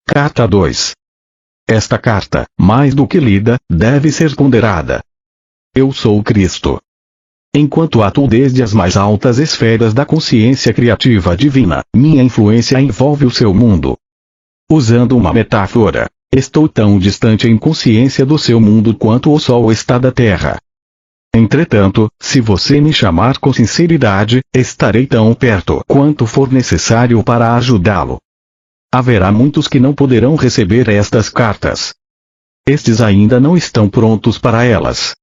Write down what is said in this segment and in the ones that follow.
Carta 2. Esta carta, mais do que lida, deve ser ponderada. Eu sou Cristo. Enquanto atuo desde as mais altas esferas da consciência criativa divina, minha influência envolve o seu mundo. Usando uma metáfora, estou tão distante em consciência do seu mundo quanto o Sol está da Terra. Entretanto, se você me chamar com sinceridade, estarei tão perto quanto for necessário para ajudá-lo. Haverá muitos que não poderão receber estas cartas. Estes ainda não estão prontos para elas.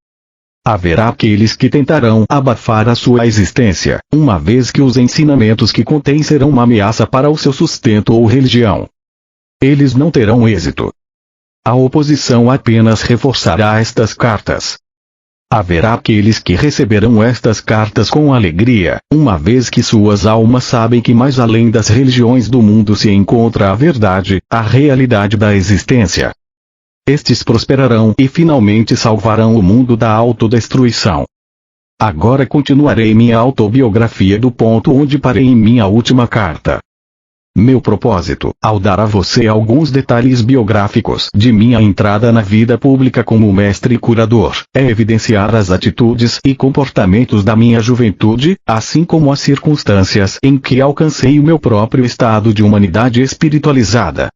Haverá aqueles que tentarão abafar a sua existência, uma vez que os ensinamentos que contém serão uma ameaça para o seu sustento ou religião. Eles não terão êxito. A oposição apenas reforçará estas cartas. Haverá aqueles que receberão estas cartas com alegria, uma vez que suas almas sabem que mais além das religiões do mundo se encontra a verdade, a realidade da existência. Estes prosperarão e finalmente salvarão o mundo da autodestruição. Agora continuarei minha autobiografia do ponto onde parei em minha última carta. Meu propósito, ao dar a você alguns detalhes biográficos de minha entrada na vida pública como mestre e curador, é evidenciar as atitudes e comportamentos da minha juventude, assim como as circunstâncias em que alcancei o meu próprio estado de humanidade espiritualizada.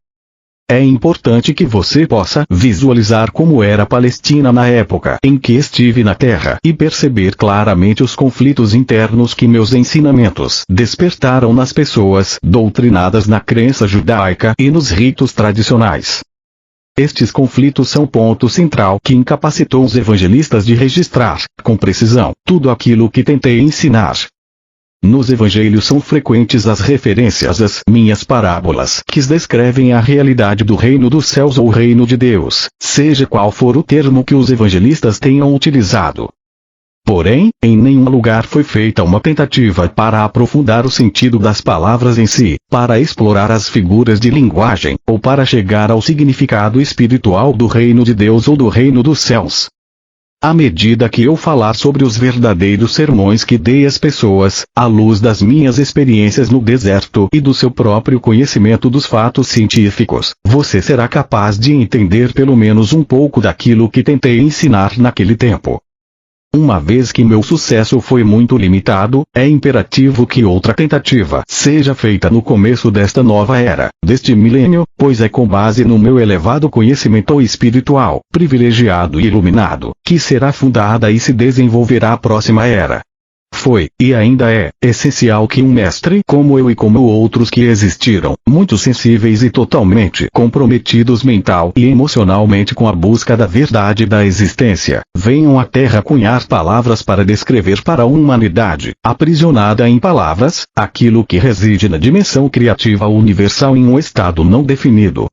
É importante que você possa visualizar como era a Palestina na época em que estive na Terra e perceber claramente os conflitos internos que meus ensinamentos despertaram nas pessoas doutrinadas na crença judaica e nos ritos tradicionais. Estes conflitos são ponto central que incapacitou os evangelistas de registrar, com precisão, tudo aquilo que tentei ensinar. Nos evangelhos são frequentes as referências às minhas parábolas que descrevem a realidade do reino dos céus ou reino de Deus, seja qual for o termo que os evangelistas tenham utilizado. Porém, em nenhum lugar foi feita uma tentativa para aprofundar o sentido das palavras em si, para explorar as figuras de linguagem, ou para chegar ao significado espiritual do reino de Deus ou do reino dos céus. À medida que eu falar sobre os verdadeiros sermões que dei às pessoas, à luz das minhas experiências no deserto e do seu próprio conhecimento dos fatos científicos, você será capaz de entender pelo menos um pouco daquilo que tentei ensinar naquele tempo. Uma vez que meu sucesso foi muito limitado, é imperativo que outra tentativa seja feita no começo desta nova era, deste milênio, pois é com base no meu elevado conhecimento espiritual, privilegiado e iluminado, que será fundada e se desenvolverá a próxima era. Foi, e ainda é, essencial que um mestre como eu e como outros que existiram, muito sensíveis e totalmente comprometidos mental e emocionalmente com a busca da verdade da existência, venham à Terra cunhar palavras para descrever para a humanidade, aprisionada em palavras, aquilo que reside na dimensão criativa universal em um estado não definido.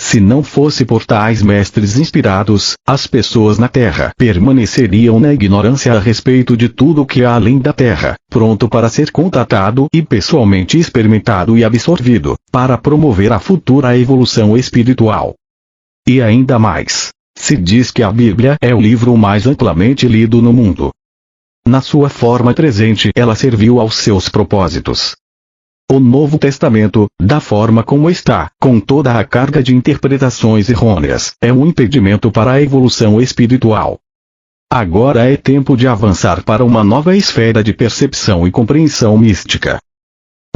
Se não fosse por tais mestres inspirados, as pessoas na Terra permaneceriam na ignorância a respeito de tudo que há além da Terra, pronto para ser contatado e pessoalmente experimentado e absorvido, para promover a futura evolução espiritual. E ainda mais, se diz que a Bíblia é o livro mais amplamente lido no mundo. Na sua forma presente ela serviu aos seus propósitos. O Novo Testamento, da forma como está, com toda a carga de interpretações errôneas, é um impedimento para a evolução espiritual. Agora é tempo de avançar para uma nova esfera de percepção e compreensão mística.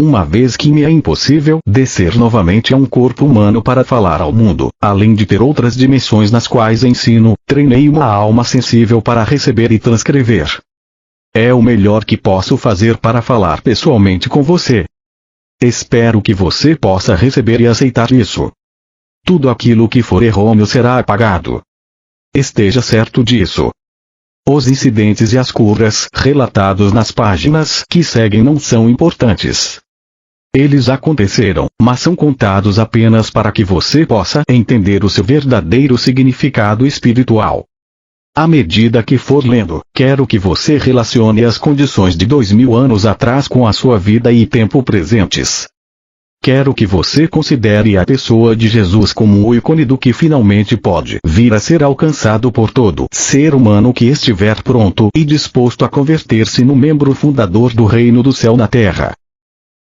Uma vez que me é impossível descer novamente a um corpo humano para falar ao mundo, além de ter outras dimensões nas quais ensino, treinei uma alma sensível para receber e transcrever. É o melhor que posso fazer para falar pessoalmente com você. Espero que você possa receber e aceitar isso. Tudo aquilo que for errôneo será apagado. Esteja certo disso. Os incidentes e as curas relatados nas páginas que seguem não são importantes. Eles aconteceram, mas são contados apenas para que você possa entender o seu verdadeiro significado espiritual. À medida que for lendo, quero que você relacione as condições de 2000 anos atrás com a sua vida e tempo presentes. Quero que você considere a pessoa de Jesus como o ícone do que finalmente pode vir a ser alcançado por todo ser humano que estiver pronto e disposto a converter-se no membro fundador do reino do céu na terra.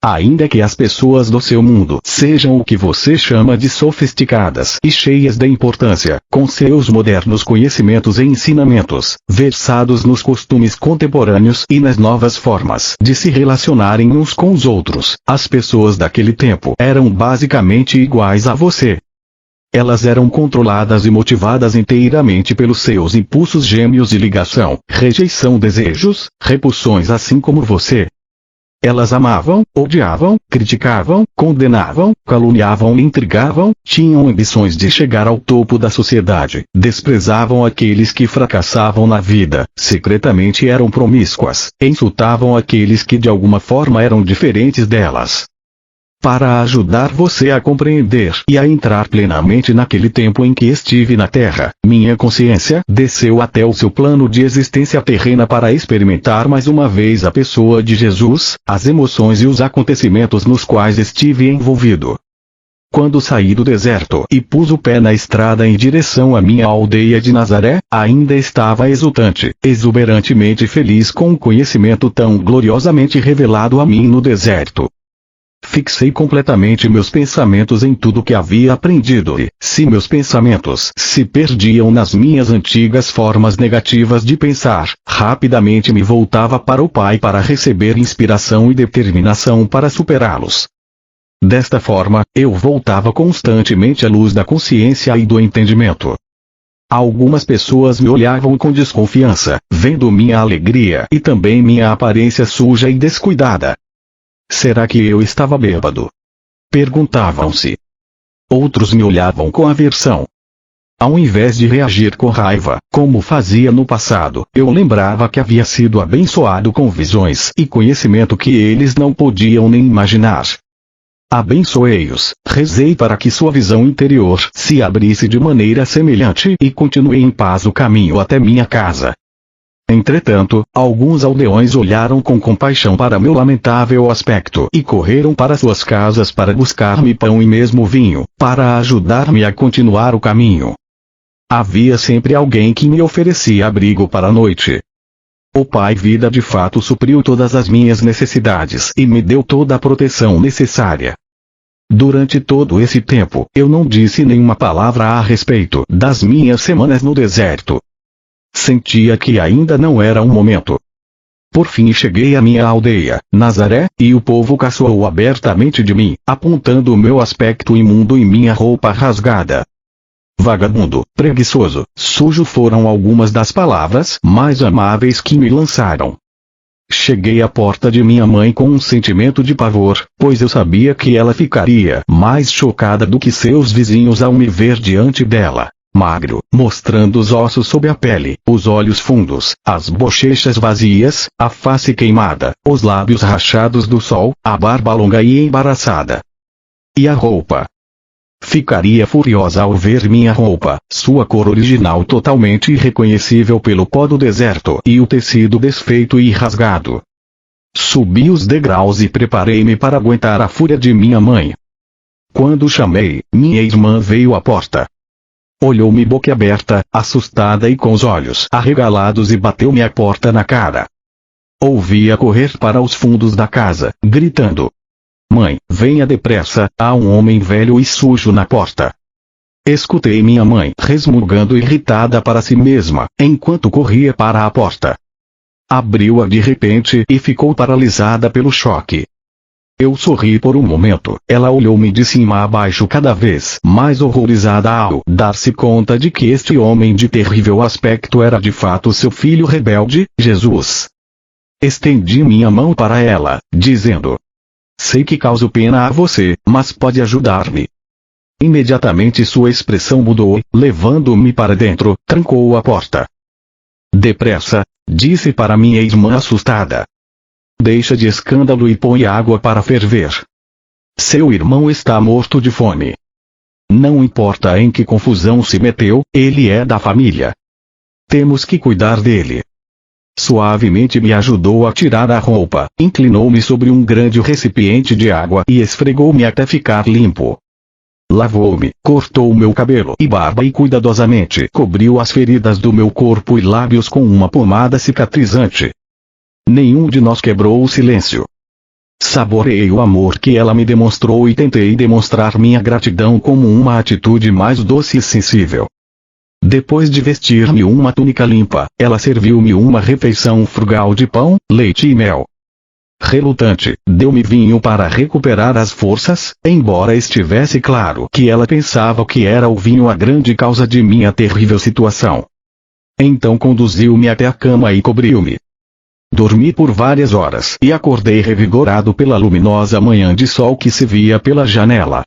Ainda que as pessoas do seu mundo sejam o que você chama de sofisticadas e cheias de importância, com seus modernos conhecimentos e ensinamentos, versados nos costumes contemporâneos e nas novas formas de se relacionarem uns com os outros, as pessoas daquele tempo eram basicamente iguais a você. Elas eram controladas e motivadas inteiramente pelos seus impulsos gêmeos de ligação, rejeição, desejos, repulsões, assim como você. Elas amavam, odiavam, criticavam, condenavam, caluniavam e intrigavam, tinham ambições de chegar ao topo da sociedade, desprezavam aqueles que fracassavam na vida, secretamente eram promíscuas, insultavam aqueles que de alguma forma eram diferentes delas. Para ajudar você a compreender e a entrar plenamente naquele tempo em que estive na Terra, minha consciência desceu até o seu plano de existência terrena para experimentar mais uma vez a pessoa de Jesus, as emoções e os acontecimentos nos quais estive envolvido. Quando saí do deserto e pus o pé na estrada em direção à minha aldeia de Nazaré, ainda estava exultante, exuberantemente feliz com o conhecimento tão gloriosamente revelado a mim no deserto. Fixei completamente meus pensamentos em tudo que havia aprendido e, se meus pensamentos se perdiam nas minhas antigas formas negativas de pensar, rapidamente me voltava para o Pai para receber inspiração e determinação para superá-los. Desta forma, eu voltava constantemente à luz da consciência e do entendimento. Algumas pessoas me olhavam com desconfiança, vendo minha alegria e também minha aparência suja e descuidada. Será que eu estava bêbado? Perguntavam-se. Outros me olhavam com aversão. Ao invés de reagir com raiva, como fazia no passado, eu lembrava que havia sido abençoado com visões e conhecimento que eles não podiam nem imaginar. Abençoei-os, rezei para que sua visão interior se abrisse de maneira semelhante e continuei em paz o caminho até minha casa. Entretanto, alguns aldeões olharam com compaixão para meu lamentável aspecto e correram para suas casas para buscar-me pão e mesmo vinho, para ajudar-me a continuar o caminho. Havia sempre alguém que me oferecia abrigo para a noite. O Pai Vida de fato supriu todas as minhas necessidades e me deu toda a proteção necessária. Durante todo esse tempo, eu não disse nenhuma palavra a respeito das minhas semanas no deserto. Sentia que ainda não era um momento. Por fim cheguei à minha aldeia, Nazaré, e o povo caçoou abertamente de mim, apontando o meu aspecto imundo e minha roupa rasgada. Vagabundo, preguiçoso, sujo foram algumas das palavras mais amáveis que me lançaram. Cheguei à porta de minha mãe com um sentimento de pavor, pois eu sabia que ela ficaria mais chocada do que seus vizinhos ao me ver diante dela. Magro, mostrando os ossos sob a pele, os olhos fundos, as bochechas vazias, a face queimada, os lábios rachados do sol, a barba longa e embaraçada. E a roupa? Ficaria furiosa ao ver minha roupa, sua cor original totalmente irreconhecível pelo pó do deserto e o tecido desfeito e rasgado. Subi os degraus e preparei-me para aguentar a fúria de minha mãe. Quando chamei, minha irmã veio à porta. Olhou-me boquiaberta, assustada e com os olhos arregalados e bateu-me a porta na cara. Ouvi-a correr para os fundos da casa, gritando: "Mãe, venha depressa, há um homem velho e sujo na porta." Escutei minha mãe resmungando irritada para si mesma, enquanto corria para a porta. Abriu-a de repente e ficou paralisada pelo choque. Eu sorri por um momento, ela olhou-me de cima a baixo cada vez mais horrorizada ao dar-se conta de que este homem de terrível aspecto era de fato seu filho rebelde, Jesus. Estendi minha mão para ela, dizendo: "Sei que causo pena a você, mas pode ajudar-me." Imediatamente sua expressão mudou, levando-me para dentro, trancou a porta. "Depressa", disse para minha irmã assustada. "Deixa de escândalo e põe água para ferver. Seu irmão está morto de fome. Não importa em que confusão se meteu, ele é da família. Temos que cuidar dele." Suavemente me ajudou a tirar a roupa, inclinou-me sobre um grande recipiente de água e esfregou-me até ficar limpo. Lavou-me, cortou meu cabelo e barba e cuidadosamente cobriu as feridas do meu corpo e lábios com uma pomada cicatrizante. Nenhum de nós quebrou o silêncio. Saboreei o amor que ela me demonstrou e tentei demonstrar minha gratidão como uma atitude mais doce e sensível. Depois de vestir-me uma túnica limpa, ela serviu-me uma refeição frugal de pão, leite e mel. Relutante, deu-me vinho para recuperar as forças, embora estivesse claro que ela pensava que era o vinho a grande causa de minha terrível situação. Então conduziu-me até a cama e cobriu-me. Dormi por várias horas e acordei revigorado pela luminosa manhã de sol que se via pela janela.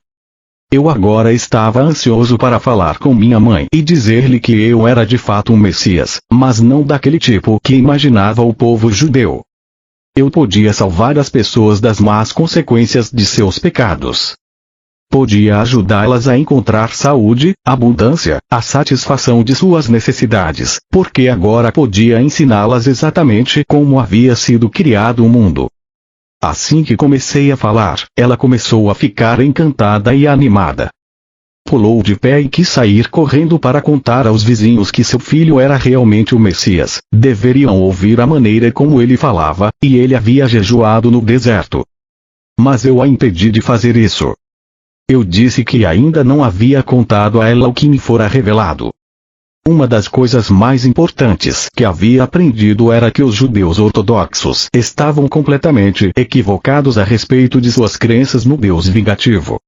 Eu agora estava ansioso para falar com minha mãe e dizer-lhe que eu era de fato um Messias, mas não daquele tipo que imaginava o povo judeu. Eu podia salvar as pessoas das más consequências de seus pecados. Podia ajudá-las a encontrar saúde, abundância, a satisfação de suas necessidades, porque agora podia ensiná-las exatamente como havia sido criado o mundo. Assim que comecei a falar, ela começou a ficar encantada e animada. Pulou de pé e quis sair correndo para contar aos vizinhos que seu filho era realmente o Messias, deveriam ouvir a maneira como ele falava, e ele havia jejuado no deserto. Mas eu a impedi de fazer isso. Eu disse que ainda não havia contado a ela o que me fora revelado. Uma das coisas mais importantes que havia aprendido era que os judeus ortodoxos estavam completamente equivocados a respeito de suas crenças no Deus vingativo.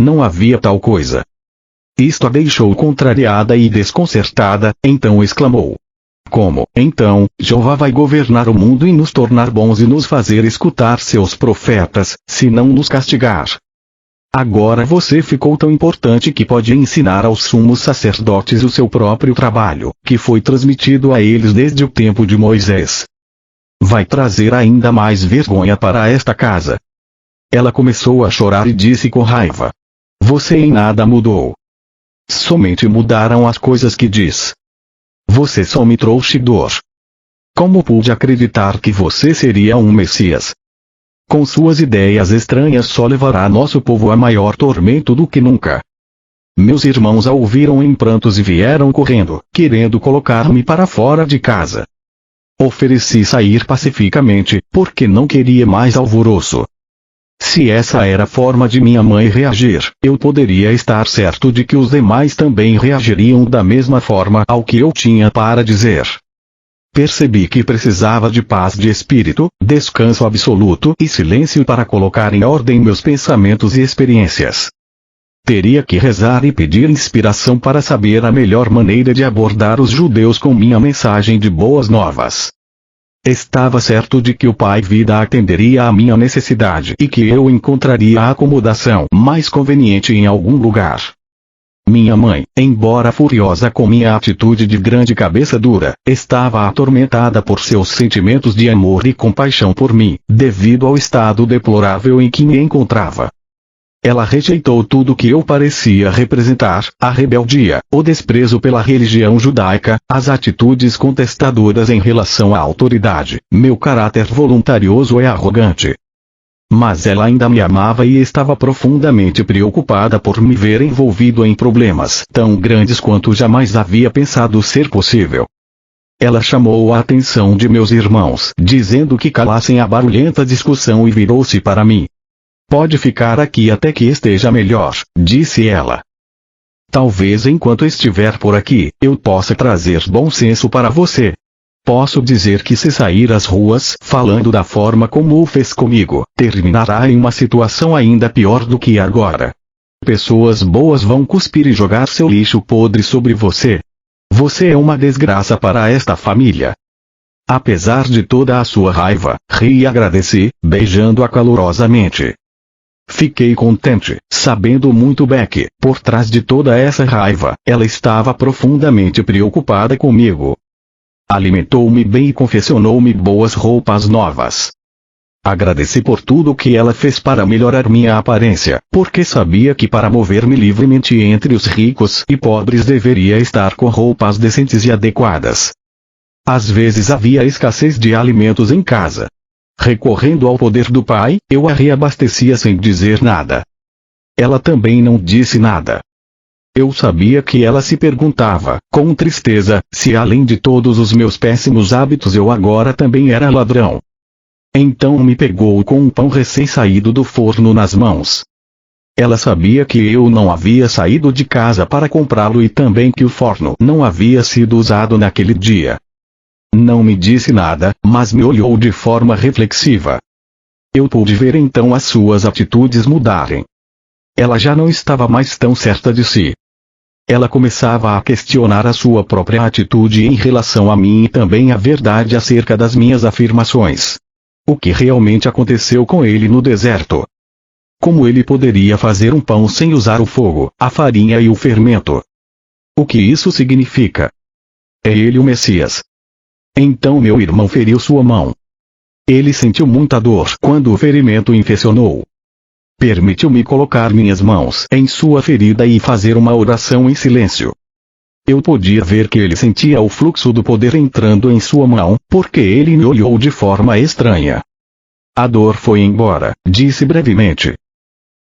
Não havia tal coisa. Isto a deixou contrariada e desconcertada, então exclamou: como, então, Jeová vai governar o mundo e nos tornar bons e nos fazer escutar seus profetas, se não nos castigar? Agora você ficou tão importante que pode ensinar aos sumos sacerdotes o seu próprio trabalho, que foi transmitido a eles desde o tempo de Moisés. Vai trazer ainda mais vergonha para esta casa. Ela começou a chorar e disse com raiva: você em nada mudou. Somente mudaram as coisas que diz. Você só me trouxe dor. Como pude acreditar que você seria um Messias? Com suas ideias estranhas só levará nosso povo a maior tormento do que nunca. Meus irmãos a ouviram em prantos e vieram correndo, querendo colocar-me para fora de casa. Ofereci sair pacificamente, porque não queria mais alvoroço. Se essa era a forma de minha mãe reagir, eu poderia estar certo de que os demais também reagiriam da mesma forma ao que eu tinha para dizer. Percebi que precisava de paz de espírito, descanso absoluto e silêncio para colocar em ordem meus pensamentos e experiências. Teria que rezar e pedir inspiração para saber a melhor maneira de abordar os judeus com minha mensagem de boas novas. Estava certo de que o Pai Vida atenderia à minha necessidade e que eu encontraria a acomodação mais conveniente em algum lugar. Minha mãe, embora furiosa com minha atitude de grande cabeça dura, estava atormentada por seus sentimentos de amor e compaixão por mim, devido ao estado deplorável em que me encontrava. Ela rejeitou tudo que eu parecia representar, a rebeldia, o desprezo pela religião judaica, as atitudes contestadoras em relação à autoridade, meu caráter voluntarioso e arrogante. Mas ela ainda me amava e estava profundamente preocupada por me ver envolvido em problemas tão grandes quanto jamais havia pensado ser possível. Ela chamou a atenção de meus irmãos, dizendo que calassem a barulhenta discussão e virou-se para mim. Pode ficar aqui até que esteja melhor, disse ela. Talvez enquanto estiver por aqui, eu possa trazer bom senso para você. Posso dizer que se sair às ruas falando da forma como o fez comigo, terminará em uma situação ainda pior do que agora. Pessoas boas vão cuspir e jogar seu lixo podre sobre você. Você é uma desgraça para esta família. Apesar de toda a sua raiva, ri e agradeci, beijando-a calorosamente. Fiquei contente, sabendo muito bem que, por trás de toda essa raiva, ela estava profundamente preocupada comigo. Alimentou-me bem e confeccionou-me boas roupas novas. Agradeci por tudo que ela fez para melhorar minha aparência, porque sabia que para mover-me livremente entre os ricos e pobres deveria estar com roupas decentes e adequadas. Às vezes havia escassez de alimentos em casa. Recorrendo ao poder do Pai, eu a reabastecia sem dizer nada. Ela também não disse nada. Eu sabia que ela se perguntava, com tristeza, se além de todos os meus péssimos hábitos eu agora também era ladrão. Então me pegou com um pão recém-saído do forno nas mãos. Ela sabia que eu não havia saído de casa para comprá-lo e também que o forno não havia sido usado naquele dia. Não me disse nada, mas me olhou de forma reflexiva. Eu pude ver então as suas atitudes mudarem. Ela já não estava mais tão certa de si. Ela começava a questionar a sua própria atitude em relação a mim e também a verdade acerca das minhas afirmações. O que realmente aconteceu com ele no deserto? Como ele poderia fazer um pão sem usar o fogo, a farinha e o fermento? O que isso significa? É ele o Messias. Então meu irmão feriu sua mão. Ele sentiu muita dor quando o ferimento infeccionou. Permitiu-me colocar minhas mãos em sua ferida e fazer uma oração em silêncio. Eu podia ver que ele sentia o fluxo do poder entrando em sua mão, porque ele me olhou de forma estranha. A dor foi embora, disse brevemente.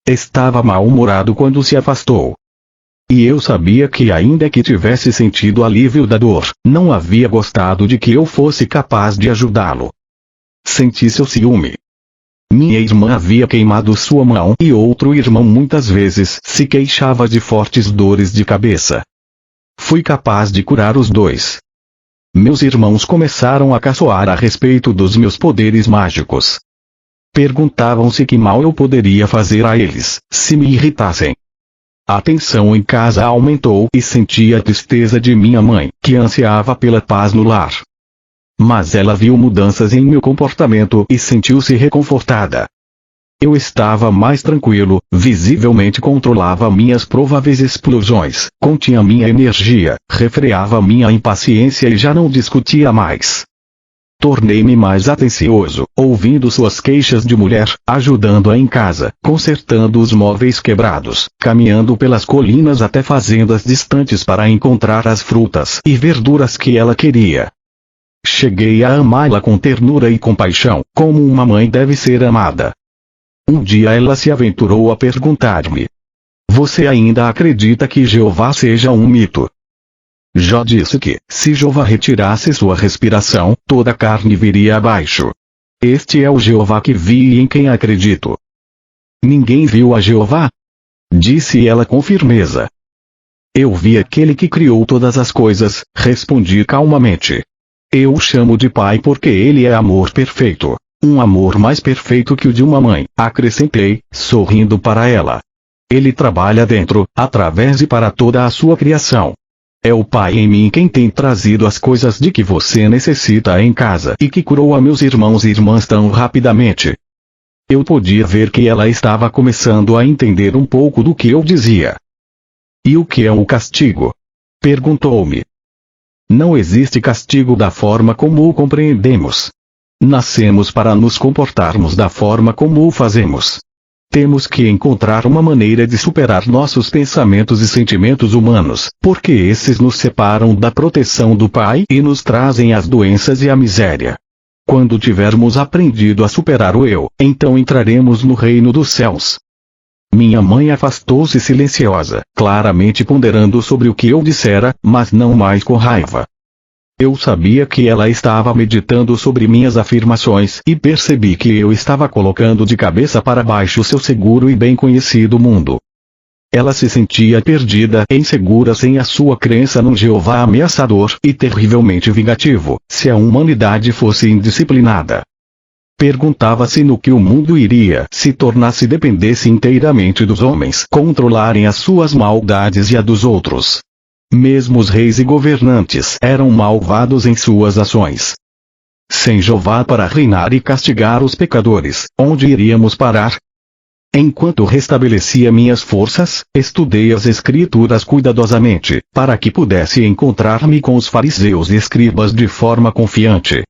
Estava mal-humorado quando se afastou. E eu sabia que ainda que tivesse sentido alívio da dor, não havia gostado de que eu fosse capaz de ajudá-lo. Senti seu ciúme. Minha irmã havia queimado sua mão e outro irmão muitas vezes se queixava de fortes dores de cabeça. Fui capaz de curar os dois. Meus irmãos começaram a caçoar a respeito dos meus poderes mágicos. Perguntavam-se que mal eu poderia fazer a eles, se me irritassem. A tensão em casa aumentou e senti a tristeza de minha mãe, que ansiava pela paz no lar. Mas ela viu mudanças em meu comportamento e sentiu-se reconfortada. Eu estava mais tranquilo, visivelmente controlava minhas prováveis explosões, continha minha energia, refreava minha impaciência e já não discutia mais. Tornei-me mais atencioso, ouvindo suas queixas de mulher, ajudando-a em casa, consertando os móveis quebrados, caminhando pelas colinas até fazendas distantes para encontrar as frutas e verduras que ela queria. Cheguei a amá-la com ternura e compaixão, como uma mãe deve ser amada. Um dia ela se aventurou a perguntar-me: "Você ainda acredita que Jeová seja um mito?" Jó disse que, se Jeová retirasse sua respiração, toda a carne viria abaixo. Este é o Jeová que vi e em quem acredito. Ninguém viu a Jeová? Disse ela com firmeza. Eu vi aquele que criou todas as coisas, respondi calmamente. Eu o chamo de pai porque ele é amor perfeito. Um amor mais perfeito que o de uma mãe, acrescentei, sorrindo para ela. Ele trabalha dentro, através e para toda a sua criação. É o Pai em mim quem tem trazido as coisas de que você necessita em casa e que curou a meus irmãos e irmãs tão rapidamente. Eu podia ver que ela estava começando a entender um pouco do que eu dizia. E o que é o castigo? Perguntou-me. Não existe castigo da forma como o compreendemos. Nascemos para nos comportarmos da forma como o fazemos. Temos que encontrar uma maneira de superar nossos pensamentos e sentimentos humanos, porque esses nos separam da proteção do Pai e nos trazem as doenças e a miséria. Quando tivermos aprendido a superar o eu, então entraremos no reino dos céus. Minha mãe afastou-se silenciosa, claramente ponderando sobre o que eu dissera, mas não mais com raiva. Eu sabia que ela estava meditando sobre minhas afirmações e percebi que eu estava colocando de cabeça para baixo seu seguro e bem conhecido mundo. Ela se sentia perdida e insegura sem a sua crença num Jeová ameaçador e terrivelmente vingativo, se a humanidade fosse indisciplinada. Perguntava-se no que o mundo iria se tornar se dependesse inteiramente dos homens controlarem as suas maldades e a dos outros. Mesmo os reis e governantes eram malvados em suas ações. Sem Jeová para reinar e castigar os pecadores, onde iríamos parar? Enquanto restabelecia minhas forças, estudei as Escrituras cuidadosamente, para que pudesse encontrar-me com os fariseus e escribas de forma confiante.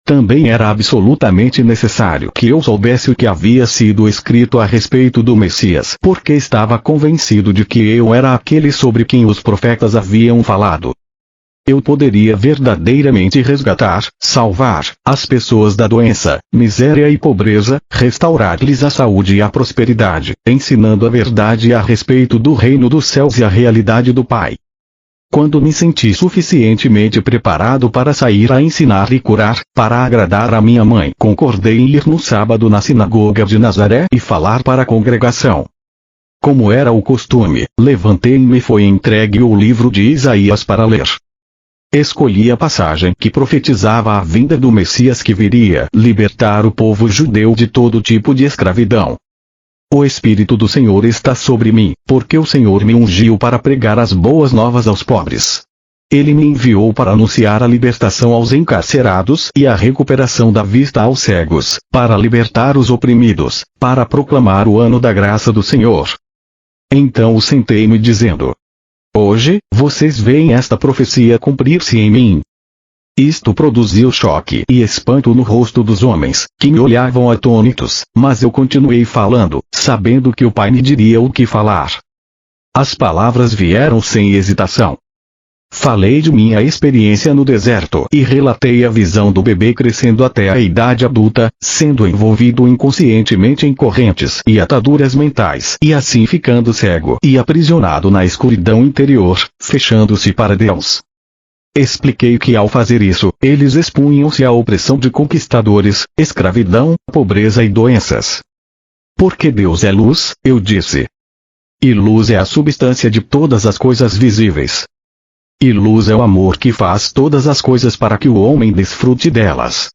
Também era absolutamente necessário que eu soubesse o que havia sido escrito a respeito do Messias, porque estava convencido de que eu era aquele sobre quem os profetas haviam falado. Eu poderia verdadeiramente resgatar, salvar, as pessoas da doença, miséria e pobreza, restaurar-lhes a saúde e a prosperidade, ensinando a verdade a respeito do reino dos céus e a realidade do Pai. Quando me senti suficientemente preparado para sair a ensinar e curar, para agradar a minha mãe, concordei em ir no sábado na sinagoga de Nazaré e falar para a congregação. Como era o costume, levantei-me e foi entregue o livro de Isaías para ler. Escolhi a passagem que profetizava a vinda do Messias que viria libertar o povo judeu de todo tipo de escravidão. O Espírito do Senhor está sobre mim, porque o Senhor me ungiu para pregar as boas novas aos pobres. Ele me enviou para anunciar a libertação aos encarcerados e a recuperação da vista aos cegos, para libertar os oprimidos, para proclamar o ano da graça do Senhor. Então sentei-me dizendo: hoje, vocês veem esta profecia cumprir-se em mim. Isto produziu choque e espanto no rosto dos homens, que me olhavam atônitos, mas eu continuei falando, sabendo que o Pai me diria o que falar. As palavras vieram sem hesitação. Falei de minha experiência no deserto e relatei a visão do bebê crescendo até a idade adulta, sendo envolvido inconscientemente em correntes e ataduras mentais e assim ficando cego e aprisionado na escuridão interior, fechando-se para Deus. Expliquei que ao fazer isso, eles expunham-se à opressão de conquistadores, escravidão, pobreza e doenças. Porque Deus é luz, eu disse. E luz é a substância de todas as coisas visíveis. E luz é o amor que faz todas as coisas para que o homem desfrute delas.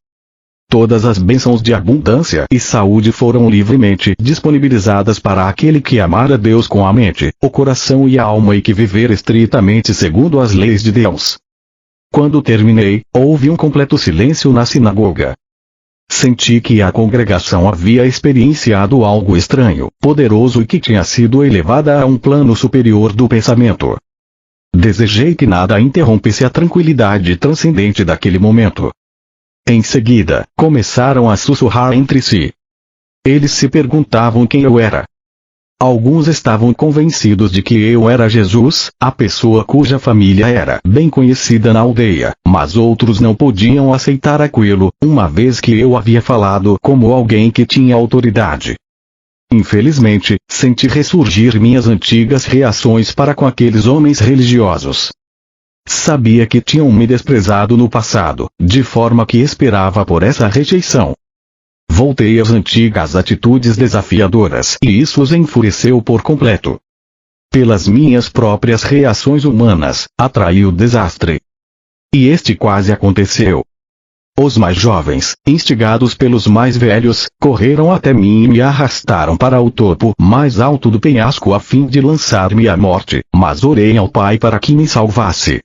Todas as bênçãos de abundância e saúde foram livremente disponibilizadas para aquele que amar a Deus com a mente, o coração e a alma e que viver estritamente segundo as leis de Deus. Quando terminei, houve um completo silêncio na sinagoga. Senti que a congregação havia experienciado algo estranho, poderoso e que tinha sido elevada a um plano superior do pensamento. Desejei que nada interrompesse a tranquilidade transcendente daquele momento. Em seguida, começaram a sussurrar entre si. Eles se perguntavam quem eu era. Alguns estavam convencidos de que eu era Jesus, a pessoa cuja família era bem conhecida na aldeia, mas outros não podiam aceitar aquilo, uma vez que eu havia falado como alguém que tinha autoridade. Infelizmente, senti ressurgir minhas antigas reações para com aqueles homens religiosos. Sabia que tinham me desprezado no passado, de forma que esperava por essa rejeição. Voltei às antigas atitudes desafiadoras e isso os enfureceu por completo. Pelas minhas próprias reações humanas, atraí o desastre. E este quase aconteceu. Os mais jovens, instigados pelos mais velhos, correram até mim e me arrastaram para o topo mais alto do penhasco a fim de lançar-me à morte, mas orei ao Pai para que me salvasse.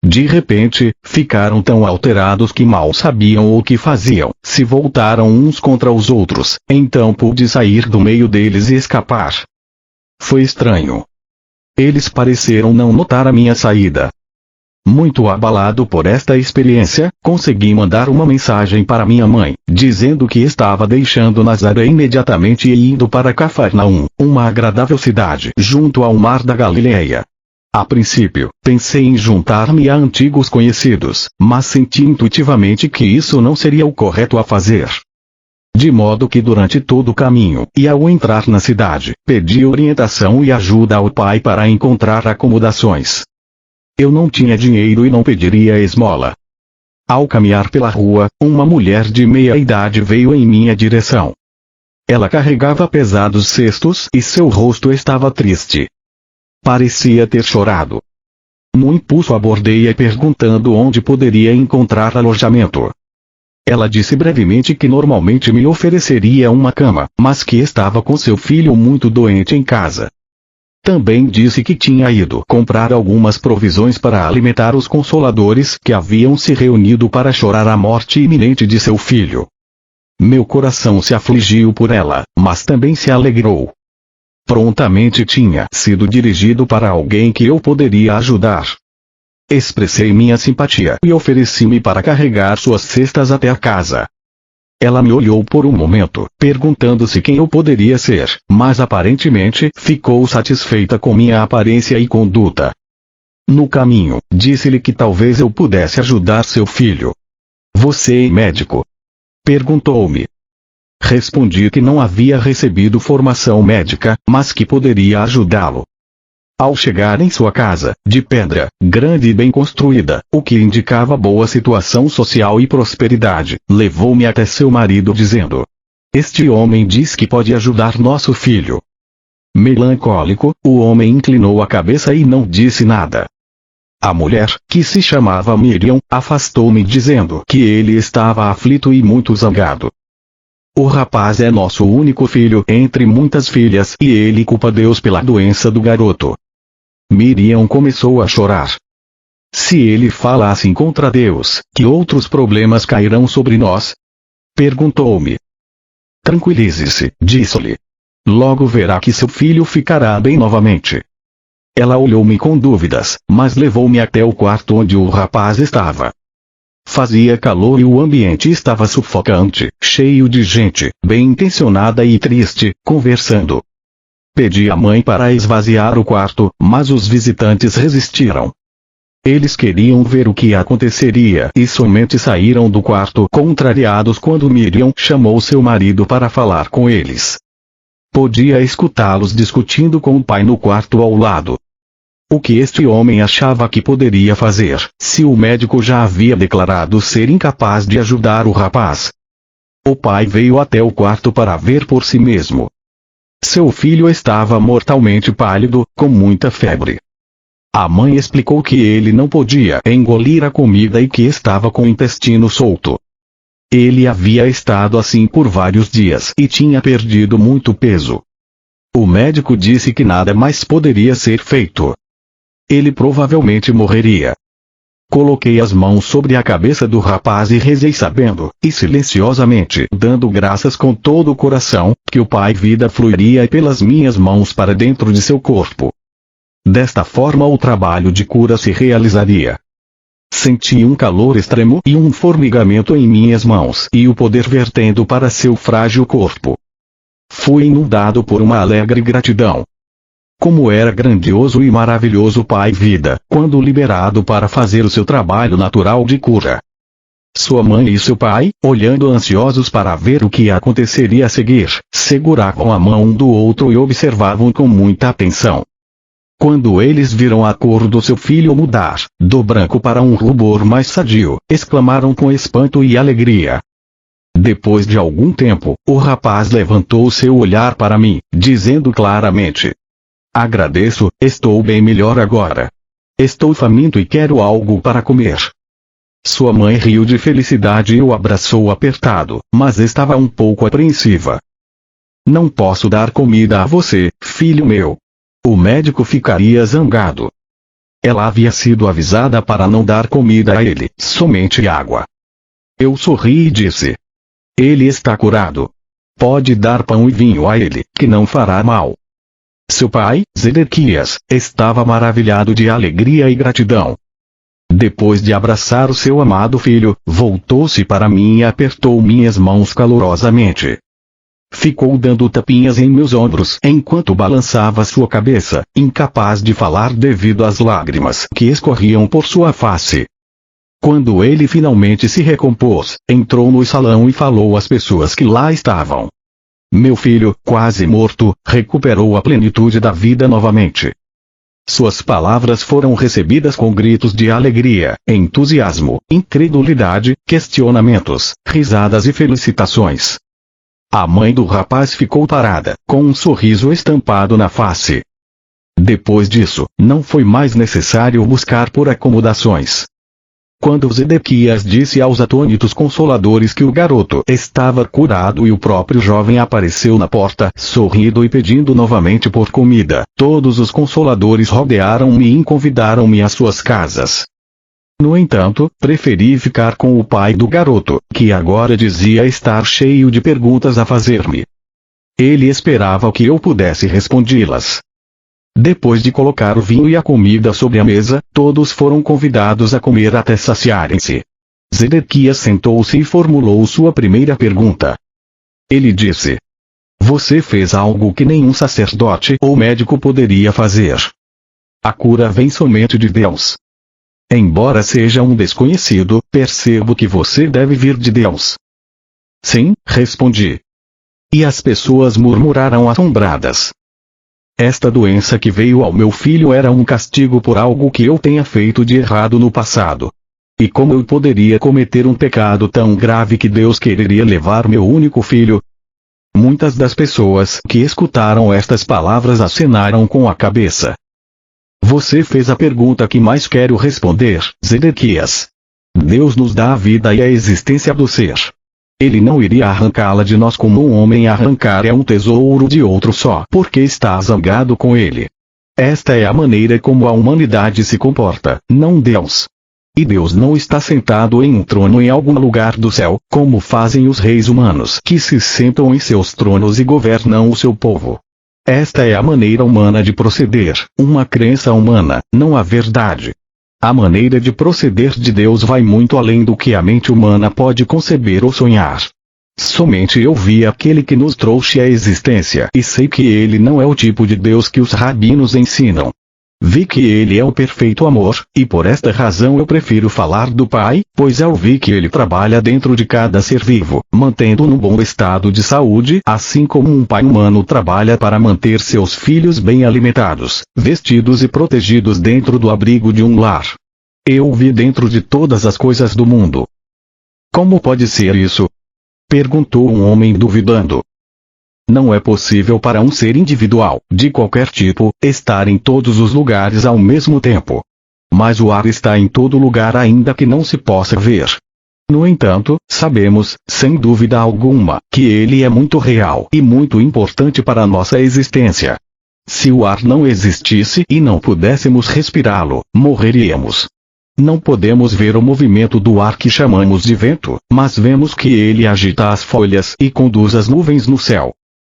De repente, ficaram tão alterados que mal sabiam o que faziam, se voltaram uns contra os outros, então pude sair do meio deles e escapar. Foi estranho. Eles pareceram não notar a minha saída. Muito abalado por esta experiência, consegui mandar uma mensagem para minha mãe, dizendo que estava deixando Nazaré imediatamente e indo para Cafarnaum, uma agradável cidade junto ao mar da Galileia. A princípio, pensei em juntar-me a antigos conhecidos, mas senti intuitivamente que isso não seria o correto a fazer. De modo que durante todo o caminho, e ao entrar na cidade, pedi orientação e ajuda ao Pai para encontrar acomodações. Eu não tinha dinheiro e não pediria esmola. Ao caminhar pela rua, uma mulher de meia idade veio em minha direção. Ela carregava pesados cestos e seu rosto estava triste. Parecia ter chorado. No impulso abordei-a perguntando onde poderia encontrar alojamento. Ela disse brevemente que normalmente me ofereceria uma cama, mas que estava com seu filho muito doente em casa. Também disse que tinha ido comprar algumas provisões para alimentar os consoladores que haviam se reunido para chorar a morte iminente de seu filho. Meu coração se afligiu por ela, mas também se alegrou. Prontamente tinha sido dirigido para alguém que eu poderia ajudar. Expressei minha simpatia e ofereci-me para carregar suas cestas até a casa. Ela me olhou por um momento, perguntando-se quem eu poderia ser, mas aparentemente ficou satisfeita com minha aparência e conduta. No caminho, disse-lhe que talvez eu pudesse ajudar seu filho. Você é médico? Perguntou-me. Respondi que não havia recebido formação médica, mas que poderia ajudá-lo. Ao chegar em sua casa, de pedra, grande e bem construída, o que indicava boa situação social e prosperidade, levou-me até seu marido dizendo: "Este homem diz que pode ajudar nosso filho." Melancólico, o homem inclinou a cabeça e não disse nada. A mulher, que se chamava Miriam, afastou-me dizendo que ele estava aflito e muito zangado. "O rapaz é nosso único filho entre muitas filhas e ele culpa Deus pela doença do garoto." Miriam começou a chorar. "Se ele falasse contra Deus, que outros problemas cairão sobre nós?" perguntou-me. "Tranquilize-se", disse-lhe. "Logo verá que seu filho ficará bem novamente." Ela olhou-me com dúvidas, mas levou-me até o quarto onde o rapaz estava. Fazia calor e o ambiente estava sufocante, cheio de gente, bem intencionada e triste, conversando. Pedi à mãe para esvaziar o quarto, mas os visitantes resistiram. Eles queriam ver o que aconteceria e somente saíram do quarto contrariados quando Miriam chamou seu marido para falar com eles. Podia escutá-los discutindo com o pai no quarto ao lado. O que este homem achava que poderia fazer, se o médico já havia declarado ser incapaz de ajudar o rapaz? O pai veio até o quarto para ver por si mesmo. Seu filho estava mortalmente pálido, com muita febre. A mãe explicou que ele não podia engolir a comida e que estava com o intestino solto. Ele havia estado assim por vários dias e tinha perdido muito peso. O médico disse que nada mais poderia ser feito. Ele provavelmente morreria. Coloquei as mãos sobre a cabeça do rapaz e rezei sabendo, e silenciosamente, dando graças com todo o coração, que o Pai Vida fluiria pelas minhas mãos para dentro de seu corpo. Desta forma o trabalho de cura se realizaria. Senti um calor extremo e um formigamento em minhas mãos e o poder vertendo para seu frágil corpo. Fui inundado por uma alegre gratidão. Como era grandioso e maravilhoso o Pai Vida, quando liberado para fazer o seu trabalho natural de cura. Sua mãe e seu pai, olhando ansiosos para ver o que aconteceria a seguir, seguravam a mão um do outro e observavam com muita atenção. Quando eles viram a cor do seu filho mudar, do branco para um rubor mais sadio, exclamaram com espanto e alegria. Depois de algum tempo, o rapaz levantou seu olhar para mim, dizendo claramente: "Agradeço, estou bem melhor agora. Estou faminto e quero algo para comer." Sua mãe riu de felicidade e o abraçou apertado, mas estava um pouco apreensiva. "Não posso dar comida a você, filho meu. O médico ficaria zangado." Ela havia sido avisada para não dar comida a ele, somente água. Eu sorri e disse: "Ele está curado. Pode dar pão e vinho a ele, que não fará mal." Seu pai, Zedequias, estava maravilhado de alegria e gratidão. Depois de abraçar o seu amado filho, voltou-se para mim e apertou minhas mãos calorosamente. Ficou dando tapinhas em meus ombros enquanto balançava sua cabeça, incapaz de falar devido às lágrimas que escorriam por sua face. Quando ele finalmente se recompôs, entrou no salão e falou às pessoas que lá estavam. Meu filho, quase morto, recuperou a plenitude da vida novamente. Suas palavras foram recebidas com gritos de alegria, entusiasmo, incredulidade, questionamentos, risadas e felicitações. A mãe do rapaz ficou parada, com um sorriso estampado na face. Depois disso, não foi mais necessário buscar por acomodações. Quando Zedequias disse aos atônitos consoladores que o garoto estava curado e o próprio jovem apareceu na porta, sorrindo e pedindo novamente por comida, todos os consoladores rodearam-me e convidaram-me às suas casas. No entanto, preferi ficar com o pai do garoto, que agora dizia estar cheio de perguntas a fazer-me. Ele esperava que eu pudesse respondê-las. Depois de colocar o vinho e a comida sobre a mesa, todos foram convidados a comer até saciarem-se. Zedequias sentou-se e formulou sua primeira pergunta. Ele disse: "Você fez algo que nenhum sacerdote ou médico poderia fazer. A cura vem somente de Deus. Embora seja um desconhecido, percebo que você deve vir de Deus." "Sim", respondi. E as pessoas murmuraram assombradas. Esta doença que veio ao meu filho era um castigo por algo que eu tenha feito de errado no passado. E como eu poderia cometer um pecado tão grave que Deus quereria levar meu único filho? Muitas das pessoas que escutaram estas palavras acenaram com a cabeça. Você fez a pergunta que mais quero responder, Zedequias. Deus nos dá a vida e a existência do ser. Ele não iria arrancá-la de nós como um homem arrancar um tesouro de outro só porque está zangado com ele. Esta é a maneira como a humanidade se comporta, não Deus. E Deus não está sentado em um trono em algum lugar do céu, como fazem os reis humanos que se sentam em seus tronos e governam o seu povo. Esta é a maneira humana de proceder, uma crença humana, não a verdade. A maneira de proceder de Deus vai muito além do que a mente humana pode conceber ou sonhar. Somente eu vi aquele que nos trouxe à existência e sei que ele não é o tipo de Deus que os rabinos ensinam. Vi que ele é o perfeito amor, e por esta razão eu prefiro falar do Pai, pois eu vi que ele trabalha dentro de cada ser vivo, mantendo-o num bom estado de saúde, assim como um pai humano trabalha para manter seus filhos bem alimentados, vestidos e protegidos dentro do abrigo de um lar. Eu vi dentro de todas as coisas do mundo. Como pode ser isso? Perguntou um homem duvidando. Não é possível para um ser individual, de qualquer tipo, estar em todos os lugares ao mesmo tempo. Mas o ar está em todo lugar ainda que não se possa ver. No entanto, sabemos, sem dúvida alguma, que ele é muito real e muito importante para a nossa existência. Se o ar não existisse e não pudéssemos respirá-lo, morreríamos. Não podemos ver o movimento do ar que chamamos de vento, mas vemos que ele agita as folhas e conduz as nuvens no céu.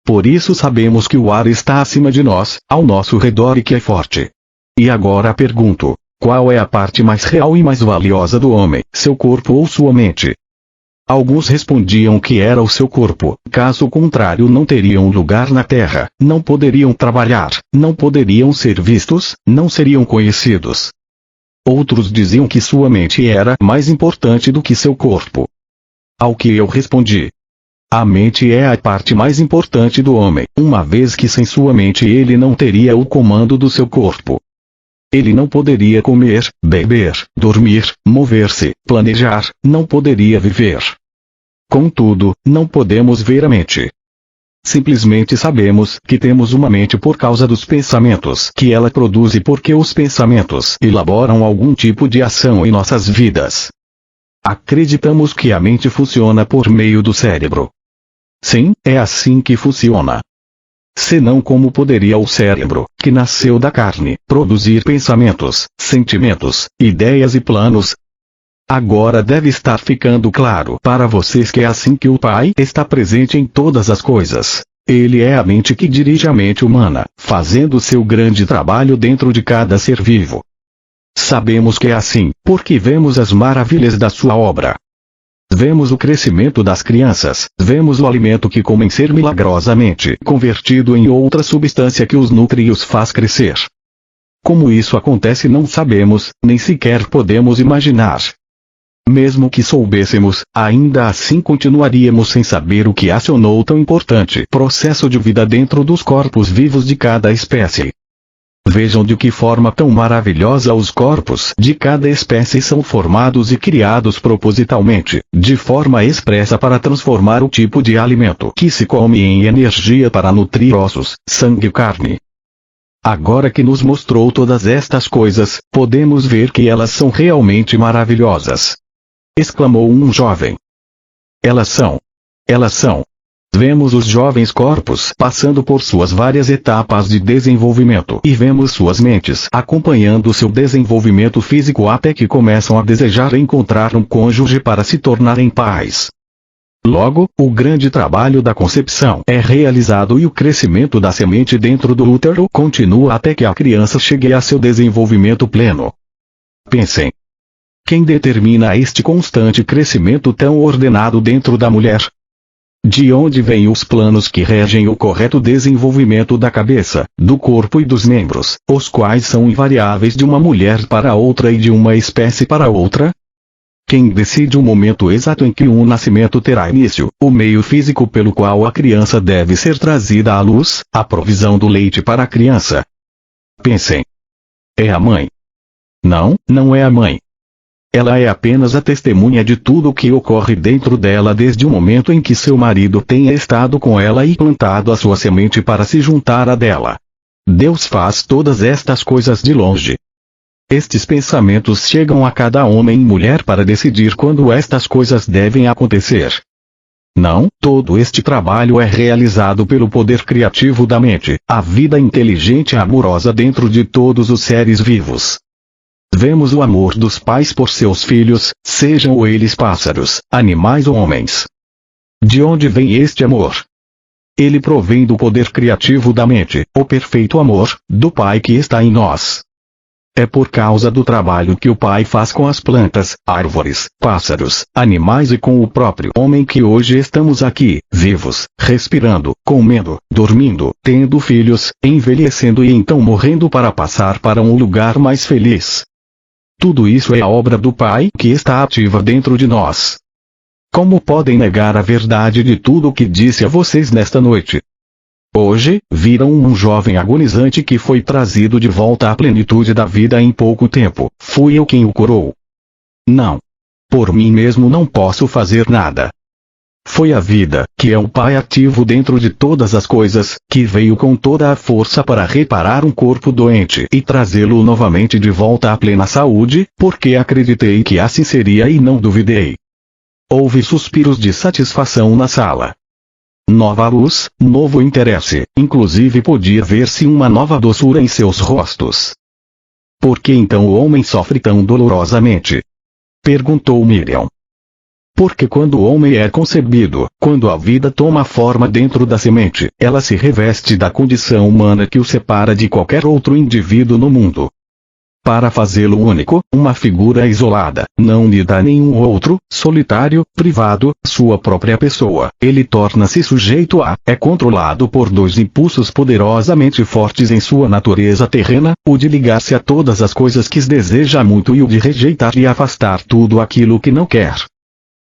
Por isso sabemos que o ar está acima de nós, ao nosso redor e que é forte. E agora pergunto, qual é a parte mais real e mais valiosa do homem, seu corpo ou sua mente? Alguns respondiam que era o seu corpo, caso contrário não teriam lugar na terra, não poderiam trabalhar, não poderiam ser vistos, não seriam conhecidos. Outros diziam que sua mente era mais importante do que seu corpo. Ao que eu respondi: a mente é a parte mais importante do homem, uma vez que sem sua mente ele não teria o comando do seu corpo. Ele não poderia comer, beber, dormir, mover-se, planejar, não poderia viver. Contudo, não podemos ver a mente. Simplesmente sabemos que temos uma mente por causa dos pensamentos que ela produz e porque os pensamentos elaboram algum tipo de ação em nossas vidas. Acreditamos que a mente funciona por meio do cérebro. Sim, é assim que funciona. Senão como poderia o cérebro, que nasceu da carne, produzir pensamentos, sentimentos, ideias e planos? Agora deve estar ficando claro para vocês que é assim que o Pai está presente em todas as coisas. Ele é a mente que dirige a mente humana, fazendo seu grande trabalho dentro de cada ser vivo. Sabemos que é assim, porque vemos as maravilhas da sua obra. Vemos o crescimento das crianças, vemos o alimento que comem ser milagrosamente convertido em outra substância que os nutre e os faz crescer. Como isso acontece não sabemos, nem sequer podemos imaginar. Mesmo que soubêssemos, ainda assim continuaríamos sem saber o que acionou tão importante processo de vida dentro dos corpos vivos de cada espécie. Vejam de que forma tão maravilhosa os corpos de cada espécie são formados e criados propositalmente, de forma expressa para transformar o tipo de alimento que se come em energia para nutrir ossos, sangue e carne. Agora que nos mostrou todas estas coisas, podemos ver que elas são realmente maravilhosas. Exclamou um jovem. Elas são. Vemos os jovens corpos passando por suas várias etapas de desenvolvimento e vemos suas mentes acompanhando seu desenvolvimento físico até que começam a desejar encontrar um cônjuge para se tornarem pais. Logo, o grande trabalho da concepção é realizado e o crescimento da semente dentro do útero continua até que a criança chegue a seu desenvolvimento pleno. Pensem. Quem determina este constante crescimento tão ordenado dentro da mulher? De onde vêm os planos que regem o correto desenvolvimento da cabeça, do corpo e dos membros, os quais são invariáveis de uma mulher para outra e de uma espécie para outra? Quem decide o momento exato em que um nascimento terá início, o meio físico pelo qual a criança deve ser trazida à luz, a provisão do leite para a criança? Pensem. É a mãe. Não, não é a mãe. Ela é apenas a testemunha de tudo o que ocorre dentro dela desde o momento em que seu marido tenha estado com ela e plantado a sua semente para se juntar à dela. Deus faz todas estas coisas de longe. Estes pensamentos chegam a cada homem e mulher para decidir quando estas coisas devem acontecer. Não, todo este trabalho é realizado pelo poder criativo da mente, a vida inteligente e amorosa dentro de todos os seres vivos. Vemos o amor dos pais por seus filhos, sejam eles pássaros, animais ou homens. De onde vem este amor? Ele provém do poder criativo da mente, o perfeito amor, do Pai que está em nós. É por causa do trabalho que o Pai faz com as plantas, árvores, pássaros, animais e com o próprio homem que hoje estamos aqui, vivos, respirando, comendo, dormindo, tendo filhos, envelhecendo e então morrendo para passar para um lugar mais feliz. Tudo isso é a obra do Pai que está ativa dentro de nós. Como podem negar a verdade de tudo o que disse a vocês nesta noite? Hoje, viram um jovem agonizante que foi trazido de volta à plenitude da vida em pouco tempo. Fui eu quem o curou. Não. Por mim mesmo não posso fazer nada. Foi a vida, que é o Pai ativo dentro de todas as coisas, que veio com toda a força para reparar um corpo doente e trazê-lo novamente de volta à plena saúde, porque acreditei que assim seria e não duvidei. Houve suspiros de satisfação na sala. Nova luz, novo interesse, inclusive podia ver-se uma nova doçura em seus rostos. Por que então o homem sofre tão dolorosamente? Perguntou Miriam. Porque quando o homem é concebido, quando a vida toma forma dentro da semente, ela se reveste da condição humana que o separa de qualquer outro indivíduo no mundo. Para fazê-lo único, uma figura isolada, não unida a nenhum outro, solitário, privado, sua própria pessoa, ele torna-se sujeito é controlado por dois impulsos poderosamente fortes em sua natureza terrena, o de ligar-se a todas as coisas que deseja muito e o de rejeitar e afastar tudo aquilo que não quer.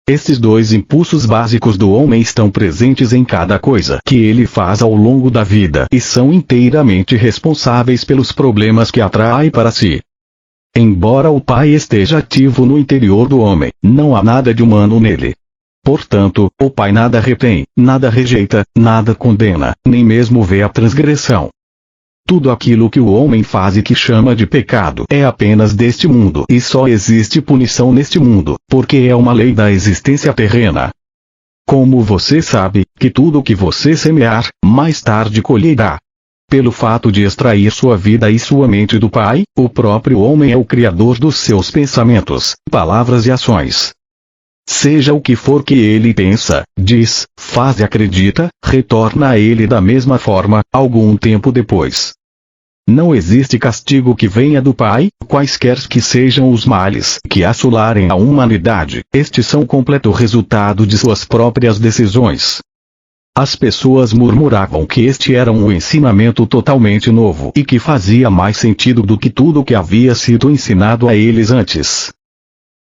Estes dois impulsos básicos do homem estão presentes em cada coisa que ele faz ao longo da vida e são inteiramente responsáveis pelos problemas que atrai para si. Embora o Pai esteja ativo no interior do homem, não há nada de humano nele. Portanto, o Pai nada retém, nada rejeita, nada condena, nem mesmo vê a transgressão. Tudo aquilo que o homem faz e que chama de pecado é apenas deste mundo e só existe punição neste mundo, porque é uma lei da existência terrena. Como você sabe, que tudo o que você semear, mais tarde colherá. Pelo fato de extrair sua vida e sua mente do Pai, o próprio homem é o criador dos seus pensamentos, palavras e ações. Seja o que for que ele pensa, diz, faz e acredita, retorna a ele da mesma forma, algum tempo depois. Não existe castigo que venha do Pai, quaisquer que sejam os males que assolarem a humanidade, estes são completo resultado de suas próprias decisões. As pessoas murmuravam que este era um ensinamento totalmente novo e que fazia mais sentido do que tudo que havia sido ensinado a eles antes.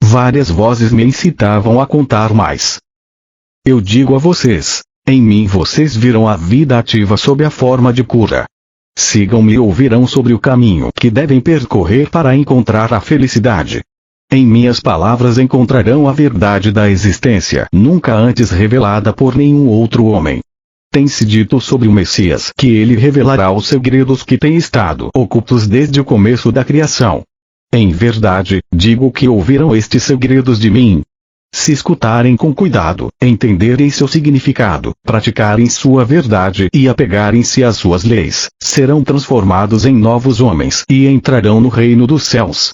Várias vozes me incitavam a contar mais. Eu digo a vocês, em mim vocês viram a vida ativa sob a forma de cura. Sigam-me e ouvirão sobre o caminho que devem percorrer para encontrar a felicidade. Em minhas palavras encontrarão a verdade da existência, nunca antes revelada por nenhum outro homem. Tem-se dito sobre o Messias que ele revelará os segredos que têm estado ocultos desde o começo da criação. Em verdade, digo que ouvirão estes segredos de mim. Se escutarem com cuidado, entenderem seu significado, praticarem sua verdade e apegarem-se às suas leis, serão transformados em novos homens e entrarão no reino dos céus.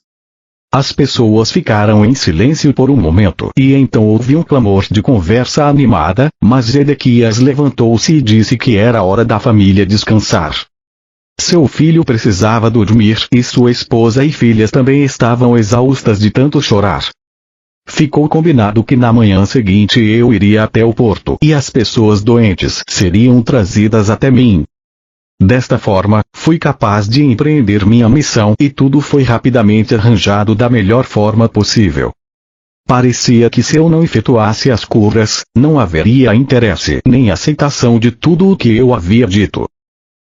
As pessoas ficaram em silêncio por um momento e então houve um clamor de conversa animada, mas Zedequias levantou-se e disse que era hora da família descansar. Seu filho precisava dormir e sua esposa e filhas também estavam exaustas de tanto chorar. Ficou combinado que na manhã seguinte eu iria até o porto e as pessoas doentes seriam trazidas até mim. Desta forma, fui capaz de empreender minha missão e tudo foi rapidamente arranjado da melhor forma possível. Parecia que se eu não efetuasse as curas, não haveria interesse nem aceitação de tudo o que eu havia dito.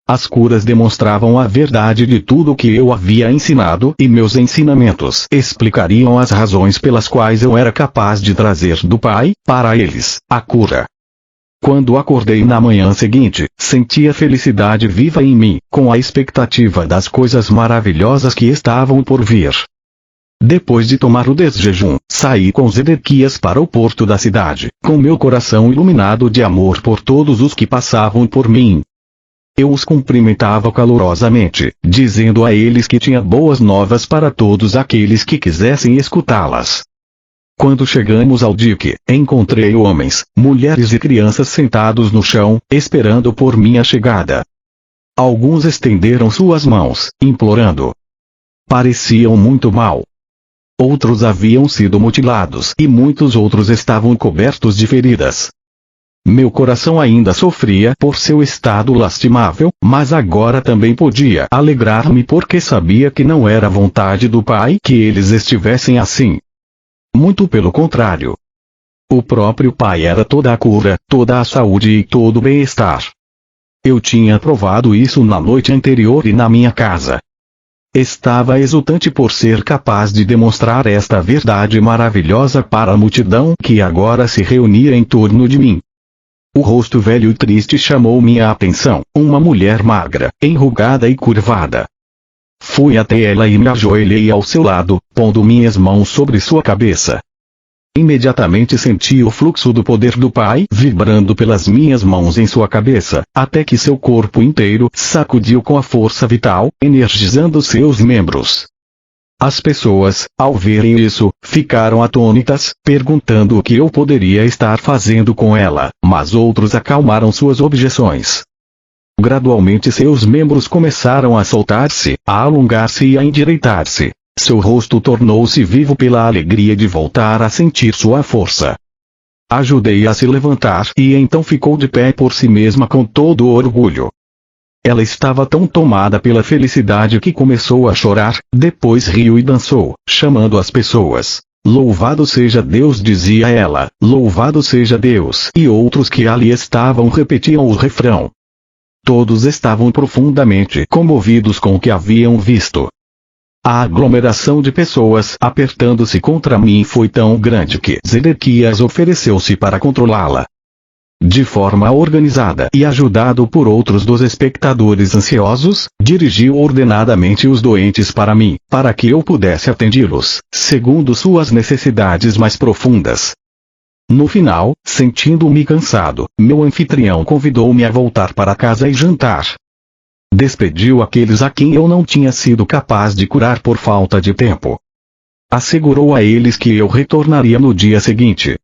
As curas demonstravam a verdade de tudo o que eu havia ensinado e meus ensinamentos explicariam as razões pelas quais eu era capaz de trazer do Pai, para eles, a cura. Quando acordei na manhã seguinte, sentia felicidade viva em mim, com a expectativa das coisas maravilhosas que estavam por vir. Depois de tomar o desjejum, saí com Zedequias para o porto da cidade, com meu coração iluminado de amor por todos os que passavam por mim. Eu os cumprimentava calorosamente, dizendo a eles que tinha boas novas para todos aqueles que quisessem escutá-las. Quando chegamos ao dique, encontrei homens, mulheres e crianças sentados no chão, esperando por minha chegada. Alguns estenderam suas mãos, implorando. Pareciam muito mal. Outros haviam sido mutilados e muitos outros estavam cobertos de feridas. Meu coração ainda sofria por seu estado lastimável, mas agora também podia alegrar-me porque sabia que não era vontade do Pai que eles estivessem assim. Muito pelo contrário. O próprio Pai era toda a cura, toda a saúde e todo o bem-estar. Eu tinha provado isso na noite anterior e na minha casa. Estava exultante por ser capaz de demonstrar esta verdade maravilhosa para a multidão que agora se reunia em torno de mim. O rosto velho e triste chamou minha atenção, uma mulher magra, enrugada e curvada. Fui até ela e me ajoelhei ao seu lado, pondo minhas mãos sobre sua cabeça. Imediatamente senti o fluxo do poder do Pai vibrando pelas minhas mãos em sua cabeça, até que seu corpo inteiro sacudiu com a força vital, energizando seus membros. As pessoas, ao verem isso, ficaram atônitas, perguntando o que eu poderia estar fazendo com ela, mas outros acalmaram suas objeções. Gradualmente seus membros começaram a soltar-se, a alongar-se e a endireitar-se. Seu rosto tornou-se vivo pela alegria de voltar a sentir sua força. Ajudei-a a se levantar e então ficou de pé por si mesma com todo o orgulho. Ela estava tão tomada pela felicidade que começou a chorar, depois riu e dançou, chamando as pessoas. Louvado seja Deus, dizia ela, louvado seja Deus. E outros que ali estavam repetiam o refrão. Todos estavam profundamente comovidos com o que haviam visto. A aglomeração de pessoas apertando-se contra mim foi tão grande que Zedequias ofereceu-se para controlá-la. De forma organizada e ajudado por outros dos espectadores ansiosos, dirigiu ordenadamente os doentes para mim, para que eu pudesse atendê-los, segundo suas necessidades mais profundas. No final, sentindo-me cansado, meu anfitrião convidou-me a voltar para casa e jantar. Despediu aqueles a quem eu não tinha sido capaz de curar por falta de tempo. Assegurou a eles que eu retornaria no dia seguinte.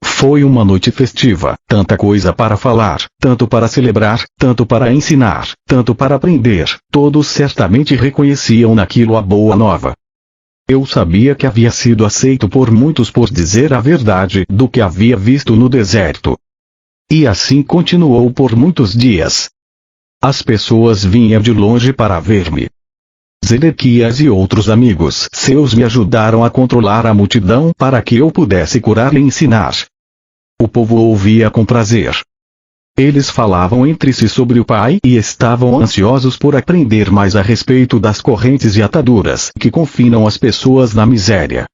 Foi uma noite festiva, tanta coisa para falar, tanto para celebrar, tanto para ensinar, tanto para aprender, todos certamente reconheciam naquilo a boa nova. Eu sabia que havia sido aceito por muitos por dizer a verdade do que havia visto no deserto. E assim continuou por muitos dias. As pessoas vinham de longe para ver-me. Zedequias e outros amigos seus me ajudaram a controlar a multidão para que eu pudesse curar e ensinar. O povo ouvia com prazer. Eles falavam entre si sobre o Pai e estavam ansiosos por aprender mais a respeito das correntes e ataduras que confinam as pessoas na miséria.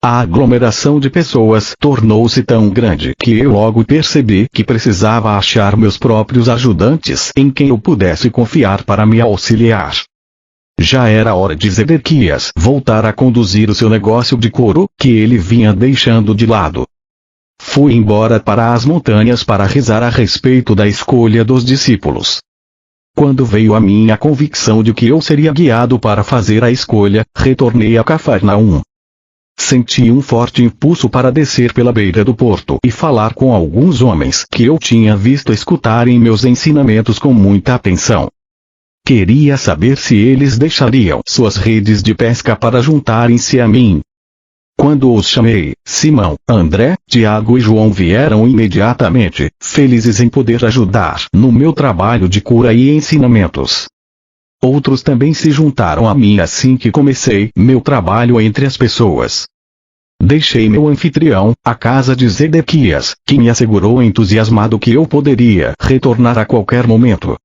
A aglomeração de pessoas tornou-se tão grande que eu logo percebi que precisava achar meus próprios ajudantes em quem eu pudesse confiar para me auxiliar. Já era hora de Zedequias voltar a conduzir o seu negócio de couro, que ele vinha deixando de lado. Fui embora para as montanhas para rezar a respeito da escolha dos discípulos. Quando veio a mim a convicção de que eu seria guiado para fazer a escolha, retornei a Cafarnaum. Senti um forte impulso para descer pela beira do porto e falar com alguns homens que eu tinha visto escutarem meus ensinamentos com muita atenção. Queria saber se eles deixariam suas redes de pesca para juntarem-se a mim. Quando os chamei, Simão, André, Tiago e João vieram imediatamente, felizes em poder ajudar no meu trabalho de cura e ensinamentos. Outros também se juntaram a mim assim que comecei meu trabalho entre as pessoas. Deixei meu anfitrião, a casa de Zedequias, que me assegurou entusiasmado que eu poderia retornar a qualquer momento.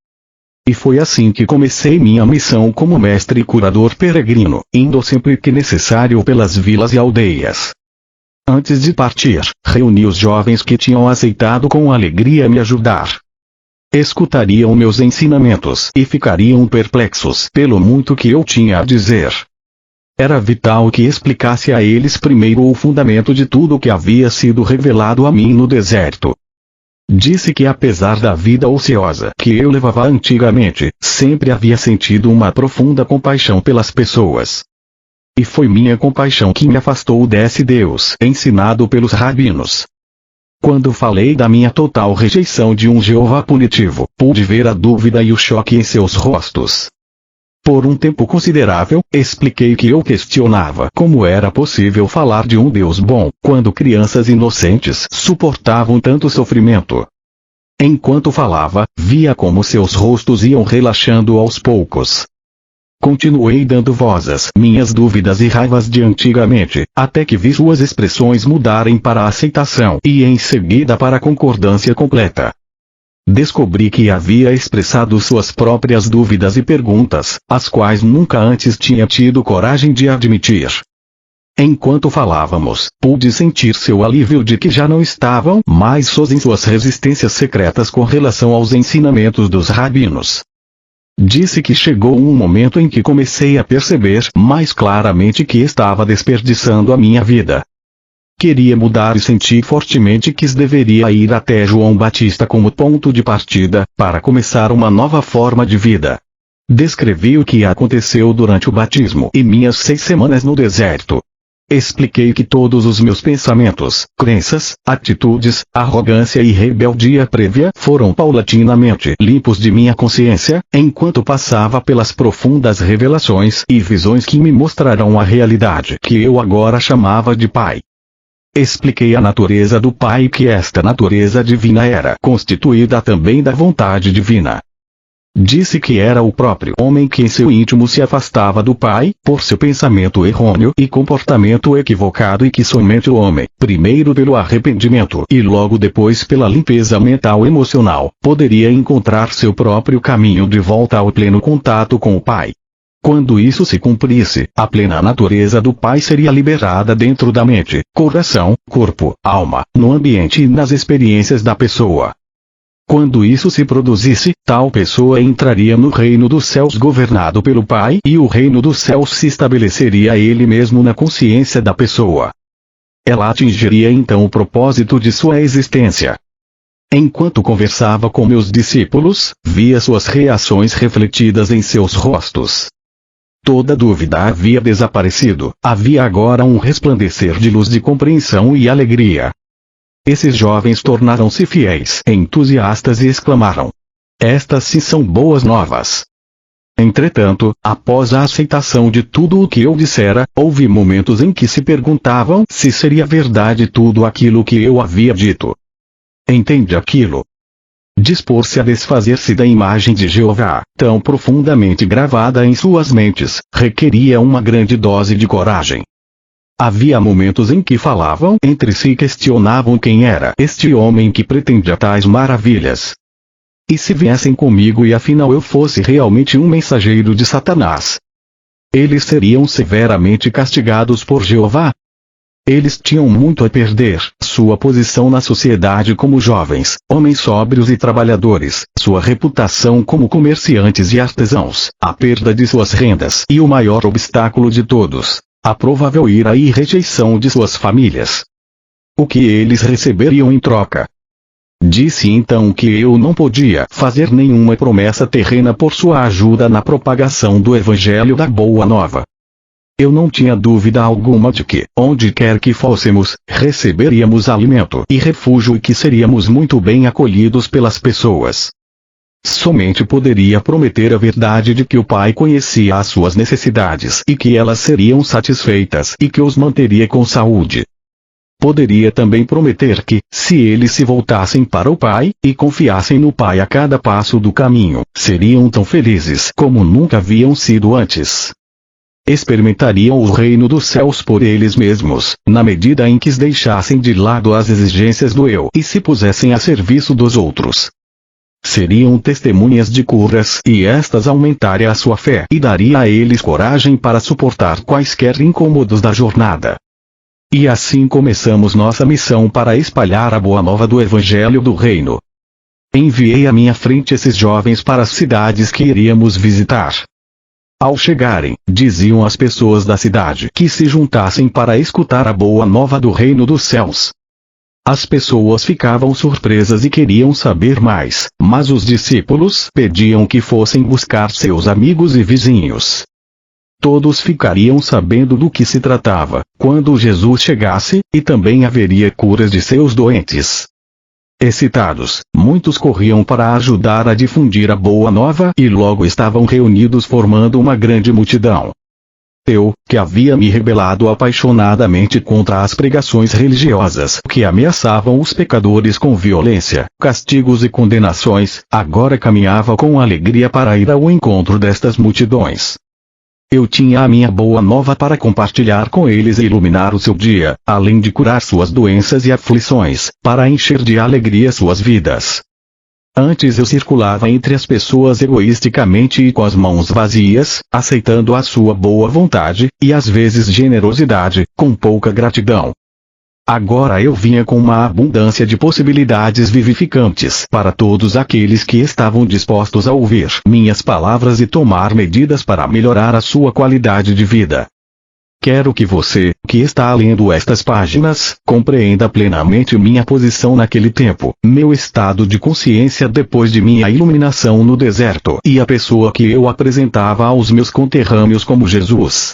E foi assim que comecei minha missão como mestre e curador peregrino, indo sempre que necessário pelas vilas e aldeias. Antes de partir, reuni os jovens que tinham aceitado com alegria me ajudar. Escutariam meus ensinamentos e ficariam perplexos pelo muito que eu tinha a dizer. Era vital que explicasse a eles primeiro o fundamento de tudo o que havia sido revelado a mim no deserto. Disse que apesar da vida ociosa que eu levava antigamente, sempre havia sentido uma profunda compaixão pelas pessoas. E foi minha compaixão que me afastou desse Deus ensinado pelos rabinos. Quando falei da minha total rejeição de um Jeová punitivo, pude ver a dúvida e o choque em seus rostos. Por um tempo considerável, expliquei que eu questionava como era possível falar de um Deus bom, quando crianças inocentes suportavam tanto sofrimento. Enquanto falava, via como seus rostos iam relaxando aos poucos. Continuei dando voz às minhas dúvidas e raivas de antigamente, até que vi suas expressões mudarem para a aceitação e em seguida para a concordância completa. Descobri que havia expressado suas próprias dúvidas e perguntas, as quais nunca antes tinha tido coragem de admitir. Enquanto falávamos, pude sentir seu alívio de que já não estavam mais sós em suas resistências secretas com relação aos ensinamentos dos rabinos. Disse que chegou um momento em que comecei a perceber mais claramente que estava desperdiçando a minha vida. Queria mudar e senti fortemente que deveria ir até João Batista como ponto de partida, para começar uma nova forma de vida. Descrevi o que aconteceu durante o batismo e minhas 6 semanas no deserto. Expliquei que todos os meus pensamentos, crenças, atitudes, arrogância e rebeldia prévia foram paulatinamente limpos de minha consciência, enquanto passava pelas profundas revelações e visões que me mostrarão a realidade que eu agora chamava de Pai. Expliquei a natureza do Pai e que esta natureza divina era constituída também da vontade divina. Disse que era o próprio homem que em seu íntimo se afastava do Pai, por seu pensamento errôneo e comportamento equivocado e que somente o homem, primeiro pelo arrependimento e logo depois pela limpeza mental e emocional, poderia encontrar seu próprio caminho de volta ao pleno contato com o Pai. Quando isso se cumprisse, a plena natureza do Pai seria liberada dentro da mente, coração, corpo, alma, no ambiente e nas experiências da pessoa. Quando isso se produzisse, tal pessoa entraria no reino dos céus governado pelo Pai e o reino dos céus se estabeleceria ele mesmo na consciência da pessoa. Ela atingiria então o propósito de sua existência. Enquanto conversava com meus discípulos, via suas reações refletidas em seus rostos. Toda dúvida havia desaparecido, havia agora um resplandecer de luz de compreensão e alegria. Esses jovens tornaram-se fiéis, entusiastas e exclamaram: "Estas sim são boas novas." Entretanto, após a aceitação de tudo o que eu dissera, houve momentos em que se perguntavam se seria verdade tudo aquilo que eu havia dito. Entende aquilo? Dispor-se a desfazer-se da imagem de Jeová, tão profundamente gravada em suas mentes, requeria uma grande dose de coragem. Havia momentos em que falavam entre si e questionavam quem era este homem que pretendia tais maravilhas. E se viessem comigo e afinal eu fosse realmente um mensageiro de Satanás? Eles seriam severamente castigados por Jeová? Eles tinham muito a perder, sua posição na sociedade como jovens, homens sóbrios e trabalhadores, sua reputação como comerciantes e artesãos, a perda de suas rendas e o maior obstáculo de todos, a provável ira e rejeição de suas famílias. O que eles receberiam em troca? Disse então que eu não podia fazer nenhuma promessa terrena por sua ajuda na propagação do Evangelho da Boa Nova. Eu não tinha dúvida alguma de que, onde quer que fôssemos, receberíamos alimento e refúgio e que seríamos muito bem acolhidos pelas pessoas. Somente poderia prometer a verdade de que o Pai conhecia as suas necessidades e que elas seriam satisfeitas e que os manteria com saúde. Poderia também prometer que, se eles se voltassem para o Pai, e confiassem no Pai a cada passo do caminho, seriam tão felizes como nunca haviam sido antes. experimentariam o reino dos céus por eles mesmos, na medida em que deixassem de lado as exigências do eu e se pusessem a serviço dos outros. Seriam testemunhas de curas e estas aumentariam a sua fé e daria a eles coragem para suportar quaisquer incômodos da jornada. E assim começamos nossa missão para espalhar a boa nova do Evangelho do Reino. Enviei à minha frente esses jovens para as cidades que iríamos visitar. Ao chegarem, diziam às pessoas da cidade que se juntassem para escutar a boa nova do Reino dos Céus. As pessoas ficavam surpresas e queriam saber mais, mas os discípulos pediam que fossem buscar seus amigos e vizinhos. Todos ficariam sabendo do que se tratava, quando Jesus chegasse, e também haveria curas de seus doentes. Excitados, muitos corriam para ajudar a difundir a boa nova e logo estavam reunidos formando uma grande multidão. Eu, que havia me rebelado apaixonadamente contra as pregações religiosas que ameaçavam os pecadores com violência, castigos e condenações, agora caminhava com alegria para ir ao encontro destas multidões. Eu tinha a minha boa nova para compartilhar com eles e iluminar o seu dia, além de curar suas doenças e aflições, para encher de alegria suas vidas. Antes eu circulava entre as pessoas egoisticamente e com as mãos vazias, aceitando a sua boa vontade, e às vezes generosidade, com pouca gratidão. Agora eu vinha com uma abundância de possibilidades vivificantes para todos aqueles que estavam dispostos a ouvir minhas palavras e tomar medidas para melhorar a sua qualidade de vida. Quero que você, que está lendo estas páginas, compreenda plenamente minha posição naquele tempo, meu estado de consciência depois de minha iluminação no deserto e a pessoa que eu apresentava aos meus conterrâneos como Jesus.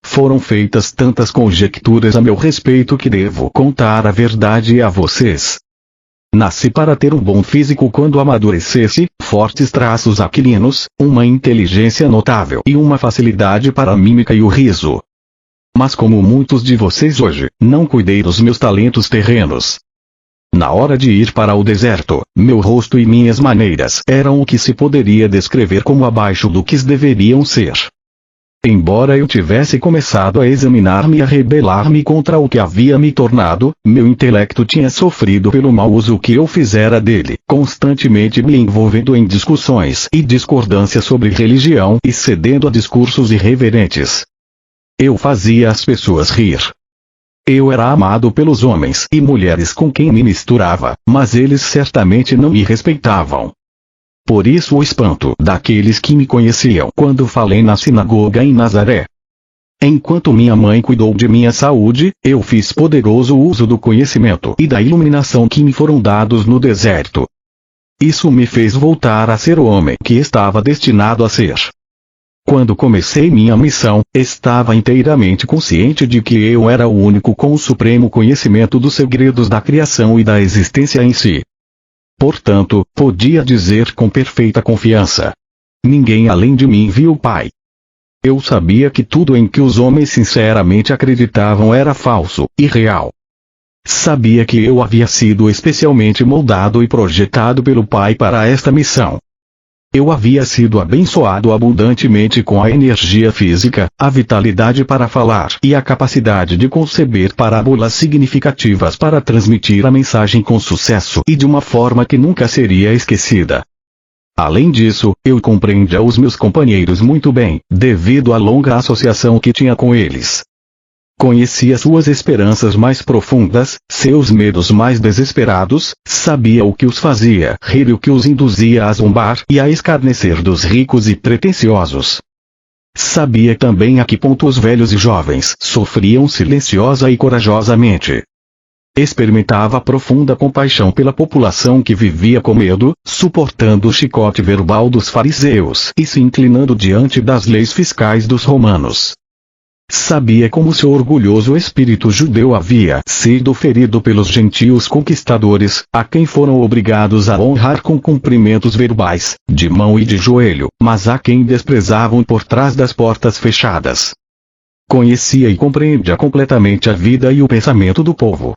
Foram feitas tantas conjecturas a meu respeito que devo contar a verdade a vocês. Nasci para ter um bom físico quando amadurecesse, fortes traços aquilinos, uma inteligência notável e uma facilidade para a mímica e o riso. Mas como muitos de vocês hoje, não cuidei dos meus talentos terrenos. Na hora de ir para o deserto, meu rosto e minhas maneiras eram o que se poderia descrever como abaixo do que deveriam ser. Embora eu tivesse começado a examinar-me e a rebelar-me contra o que havia me tornado, meu intelecto tinha sofrido pelo mau uso que eu fizera dele, constantemente me envolvendo em discussões e discordâncias sobre religião e cedendo a discursos irreverentes. Eu fazia as pessoas rir. Eu era amado pelos homens e mulheres com quem me misturava, mas eles certamente não me respeitavam. Por isso o espanto daqueles que me conheciam quando falei na sinagoga em Nazaré. Enquanto minha mãe cuidou de minha saúde, eu fiz poderoso uso do conhecimento e da iluminação que me foram dados no deserto. Isso me fez voltar a ser o homem que estava destinado a ser. Quando comecei minha missão, estava inteiramente consciente de que eu era o único com o supremo conhecimento dos segredos da criação e da existência em si. Portanto, podia dizer com perfeita confiança: ninguém além de mim viu o Pai. Eu sabia que tudo em que os homens sinceramente acreditavam era falso, irreal. Sabia que eu havia sido especialmente moldado e projetado pelo Pai para esta missão. Eu havia sido abençoado abundantemente com a energia física, a vitalidade para falar e a capacidade de conceber parábolas significativas para transmitir a mensagem com sucesso e de uma forma que nunca seria esquecida. Além disso, eu compreendia os meus companheiros muito bem, devido à longa associação que tinha com eles. Conhecia suas esperanças mais profundas, seus medos mais desesperados, sabia o que os fazia rir e o que os induzia a zombar e a escarnecer dos ricos e pretensiosos. Sabia também a que ponto os velhos e jovens sofriam silenciosa e corajosamente. Experimentava profunda compaixão pela população que vivia com medo, suportando o chicote verbal dos fariseus e se inclinando diante das leis fiscais dos romanos. Sabia como seu orgulhoso espírito judeu havia sido ferido pelos gentios conquistadores, a quem foram obrigados a honrar com cumprimentos verbais, de mão e de joelho, mas a quem desprezavam por trás das portas fechadas. Conhecia e compreendia completamente a vida e o pensamento do povo.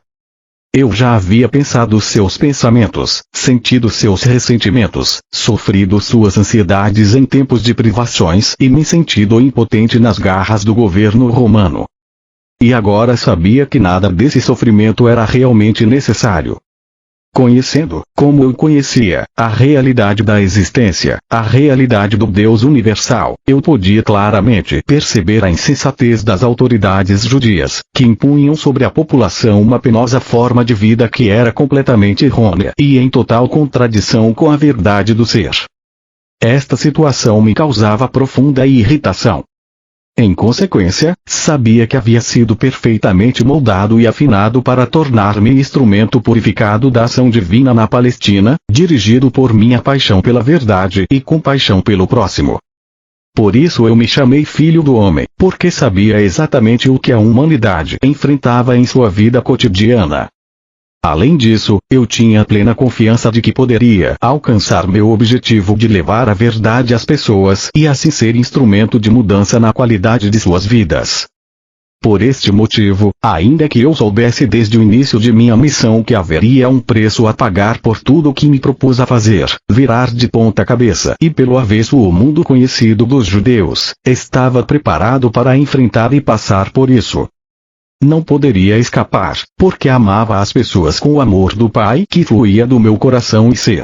Eu já havia pensado seus pensamentos, sentido seus ressentimentos, sofrido suas ansiedades em tempos de privações e me sentido impotente nas garras do governo romano. E agora sabia que nada desse sofrimento era realmente necessário. Conhecendo, como eu conhecia, a realidade da existência, a realidade do Deus universal, eu podia claramente perceber a insensatez das autoridades judias, que impunham sobre a população uma penosa forma de vida que era completamente errônea e em total contradição com a verdade do ser. Esta situação me causava profunda irritação. Em consequência, sabia que havia sido perfeitamente moldado e afinado para tornar-me instrumento purificado da ação divina na Palestina, dirigido por minha paixão pela verdade e compaixão pelo próximo. Por isso eu me chamei Filho do Homem, porque sabia exatamente o que a humanidade enfrentava em sua vida cotidiana. Além disso, eu tinha plena confiança de que poderia alcançar meu objetivo de levar a verdade às pessoas e assim ser instrumento de mudança na qualidade de suas vidas. Por este motivo, ainda que eu soubesse desde o início de minha missão que haveria um preço a pagar por tudo o que me propus a fazer, virar de ponta cabeça e pelo avesso o mundo conhecido dos judeus, estava preparado para enfrentar e passar por isso. Não poderia escapar, porque amava as pessoas com o amor do Pai que fluía do meu coração e ser.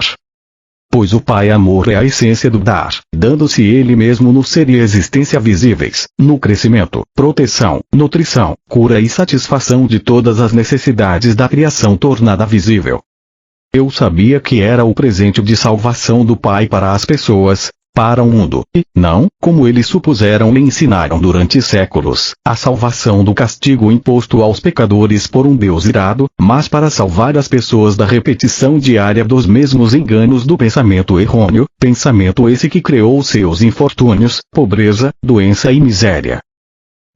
Pois o Pai amor é a essência do dar, dando-se Ele mesmo no ser e existência visíveis, no crescimento, proteção, nutrição, cura e satisfação de todas as necessidades da criação tornada visível. Eu sabia que era o presente de salvação do Pai para as pessoas, para o mundo, e, não, como eles supuseram e ensinaram durante séculos, a salvação do castigo imposto aos pecadores por um Deus irado, mas para salvar as pessoas da repetição diária dos mesmos enganos do pensamento errôneo, pensamento esse que criou seus infortúnios, pobreza, doença e miséria.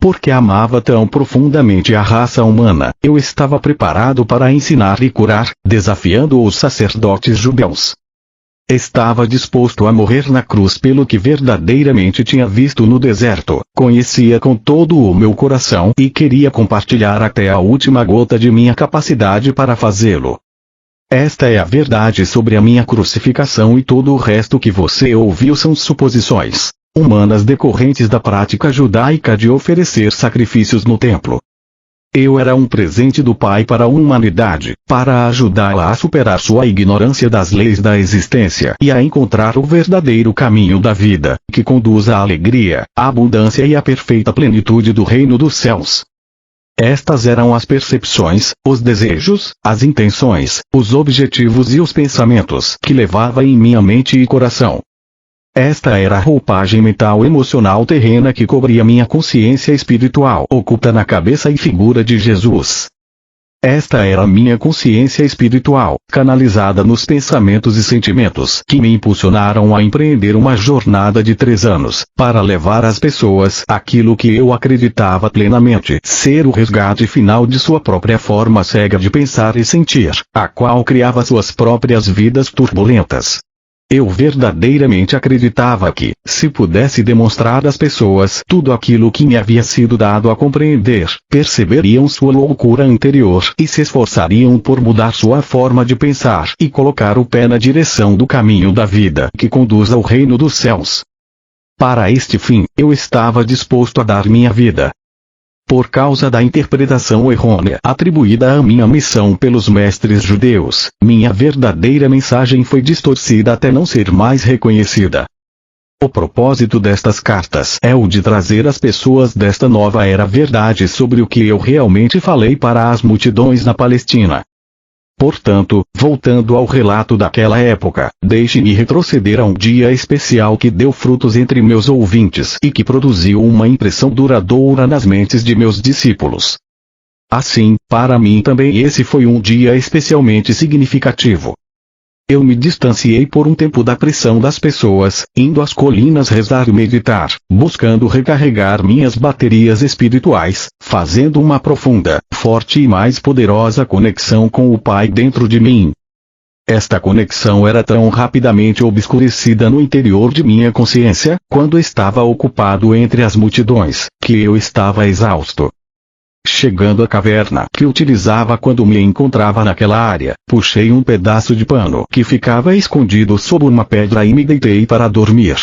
Porque amava tão profundamente a raça humana, eu estava preparado para ensinar e curar, desafiando os sacerdotes judeus. Estava disposto a morrer na cruz pelo que verdadeiramente tinha visto no deserto, conhecia com todo o meu coração e queria compartilhar até a última gota de minha capacidade para fazê-lo. Esta é a verdade sobre a minha crucificação e todo o resto que você ouviu são suposições humanas decorrentes da prática judaica de oferecer sacrifícios no templo. Eu era um presente do Pai para a humanidade, para ajudá-la a superar sua ignorância das leis da existência e a encontrar o verdadeiro caminho da vida, que conduz à alegria, à abundância e à perfeita plenitude do reino dos céus. Estas eram as percepções, os desejos, as intenções, os objetivos e os pensamentos que levava em minha mente e coração. Esta era a roupagem mental emocional terrena que cobria minha consciência espiritual oculta na cabeça e figura de Jesus. Esta era a minha consciência espiritual, canalizada nos pensamentos e sentimentos que me impulsionaram a empreender uma jornada de 3 anos, para levar às pessoas aquilo que eu acreditava plenamente ser o resgate final de sua própria forma cega de pensar e sentir, a qual criava suas próprias vidas turbulentas. Eu verdadeiramente acreditava que, se pudesse demonstrar às pessoas tudo aquilo que me havia sido dado a compreender, perceberiam sua loucura anterior e se esforçariam por mudar sua forma de pensar e colocar o pé na direção do caminho da vida que conduz ao reino dos céus. Para este fim, eu estava disposto a dar minha vida. Por causa da interpretação errônea atribuída à minha missão pelos mestres judeus, minha verdadeira mensagem foi distorcida até não ser mais reconhecida. O propósito destas cartas é o de trazer às pessoas desta nova era verdade sobre o que eu realmente falei para as multidões na Palestina. Portanto, voltando ao relato daquela época, deixe-me retroceder a um dia especial que deu frutos entre meus ouvintes e que produziu uma impressão duradoura nas mentes de meus discípulos. Assim, para mim também esse foi um dia especialmente significativo. Eu me distanciei por um tempo da pressão das pessoas, indo às colinas rezar e meditar, buscando recarregar minhas baterias espirituais, fazendo uma profunda, forte e mais poderosa conexão com o Pai dentro de mim. Esta conexão era tão rapidamente obscurecida no interior de minha consciência, quando estava ocupado entre as multidões, que eu estava exausto. Chegando à caverna que utilizava quando me encontrava naquela área, puxei um pedaço de pano que ficava escondido sob uma pedra e me deitei para dormir.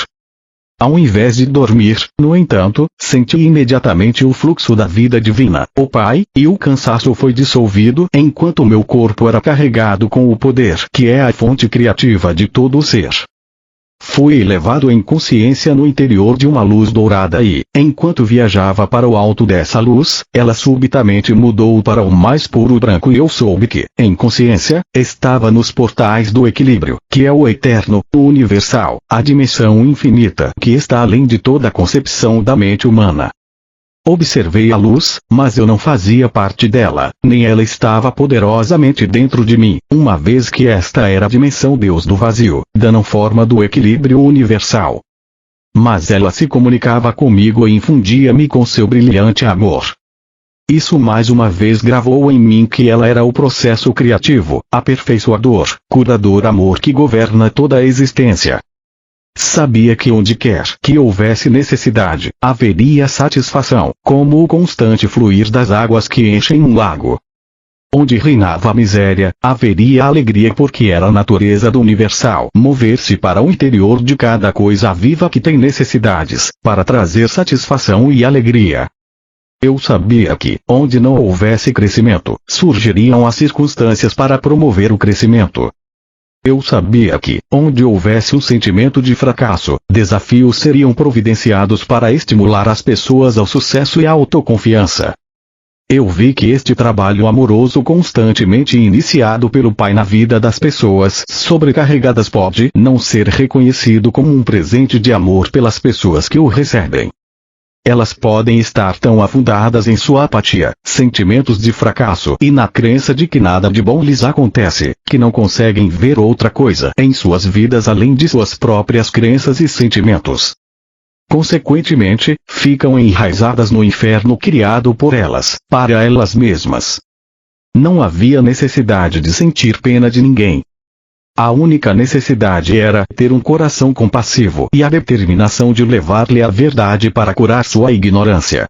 Ao invés de dormir, no entanto, senti imediatamente o fluxo da vida divina, o Pai, e o cansaço foi dissolvido enquanto meu corpo era carregado com o poder que é a fonte criativa de todo o ser. Fui elevado em consciência no interior de uma luz dourada e, enquanto viajava para o alto dessa luz, ela subitamente mudou para o mais puro branco e eu soube que, em consciência, estava nos portais do equilíbrio, que é o eterno, o universal, a dimensão infinita que está além de toda a concepção da mente humana. Observei a luz, mas eu não fazia parte dela, nem ela estava poderosamente dentro de mim, uma vez que esta era a dimensão Deus do vazio, dando forma do equilíbrio universal. Mas ela se comunicava comigo e infundia-me com seu brilhante amor. Isso mais uma vez gravou em mim que ela era o processo criativo, aperfeiçoador, curador amor que governa toda a existência. Sabia que onde quer que houvesse necessidade, haveria satisfação, como o constante fluir das águas que enchem um lago. Onde reinava a miséria, haveria alegria porque era a natureza do universal mover-se para o interior de cada coisa viva que tem necessidades, para trazer satisfação e alegria. Eu sabia que, onde não houvesse crescimento, surgiriam as circunstâncias para promover o crescimento. Eu sabia que, onde houvesse um sentimento de fracasso, desafios seriam providenciados para estimular as pessoas ao sucesso e à autoconfiança. Eu vi que este trabalho amoroso constantemente iniciado pelo Pai na vida das pessoas sobrecarregadas pode não ser reconhecido como um presente de amor pelas pessoas que o recebem. Elas podem estar tão afundadas em sua apatia, sentimentos de fracasso e na crença de que nada de bom lhes acontece, que não conseguem ver outra coisa em suas vidas além de suas próprias crenças e sentimentos. Consequentemente, ficam enraizadas no inferno criado por elas, para elas mesmas. Não havia necessidade de sentir pena de ninguém. A única necessidade era ter um coração compassivo e a determinação de levar-lhe a verdade para curar sua ignorância.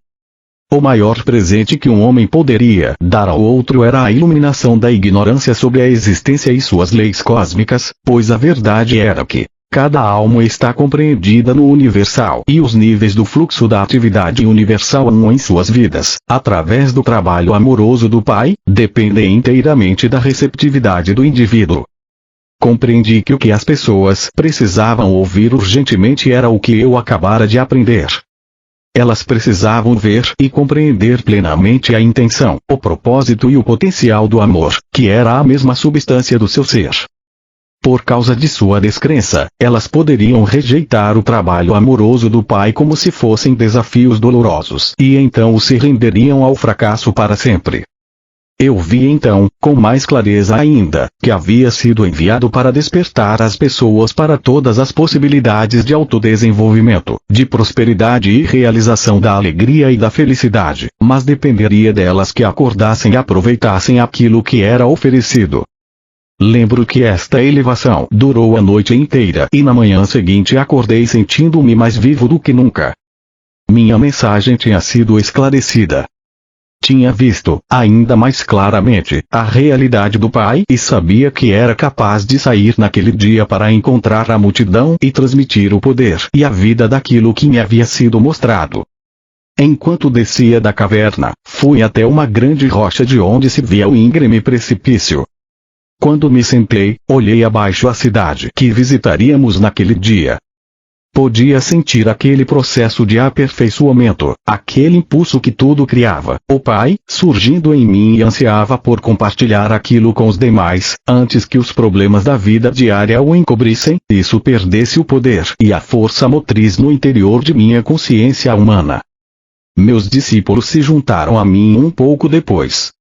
O maior presente que um homem poderia dar ao outro era a iluminação da ignorância sobre a existência e suas leis cósmicas, pois a verdade era que cada alma está compreendida no universal e os níveis do fluxo da atividade universal em suas vidas, através do trabalho amoroso do Pai, dependem inteiramente da receptividade do indivíduo. Compreendi que o que as pessoas precisavam ouvir urgentemente era o que eu acabara de aprender. Elas precisavam ver e compreender plenamente a intenção, o propósito e o potencial do amor, que era a mesma substância do seu ser. Por causa de sua descrença, elas poderiam rejeitar o trabalho amoroso do Pai como se fossem desafios dolorosos e então se renderiam ao fracasso para sempre. Eu vi então, com mais clareza ainda, que havia sido enviado para despertar as pessoas para todas as possibilidades de autodesenvolvimento, de prosperidade e realização da alegria e da felicidade, mas dependeria delas que acordassem e aproveitassem aquilo que era oferecido. Lembro que esta elevação durou a noite inteira e na manhã seguinte acordei sentindo-me mais vivo do que nunca. Minha mensagem tinha sido esclarecida. Tinha visto, ainda mais claramente, a realidade do Pai e sabia que era capaz de sair naquele dia para encontrar a multidão e transmitir o poder e a vida daquilo que me havia sido mostrado. Enquanto descia da caverna, fui até uma grande rocha de onde se via o íngreme precipício. Quando me sentei, olhei abaixo a cidade que visitaríamos naquele dia. Podia sentir aquele processo de aperfeiçoamento, aquele impulso que tudo criava, o Pai, surgindo em mim e ansiava por compartilhar aquilo com os demais, antes que os problemas da vida diária o encobrissem, e isso perdesse o poder e a força motriz no interior de minha consciência humana. Meus discípulos se juntaram a mim um pouco depois.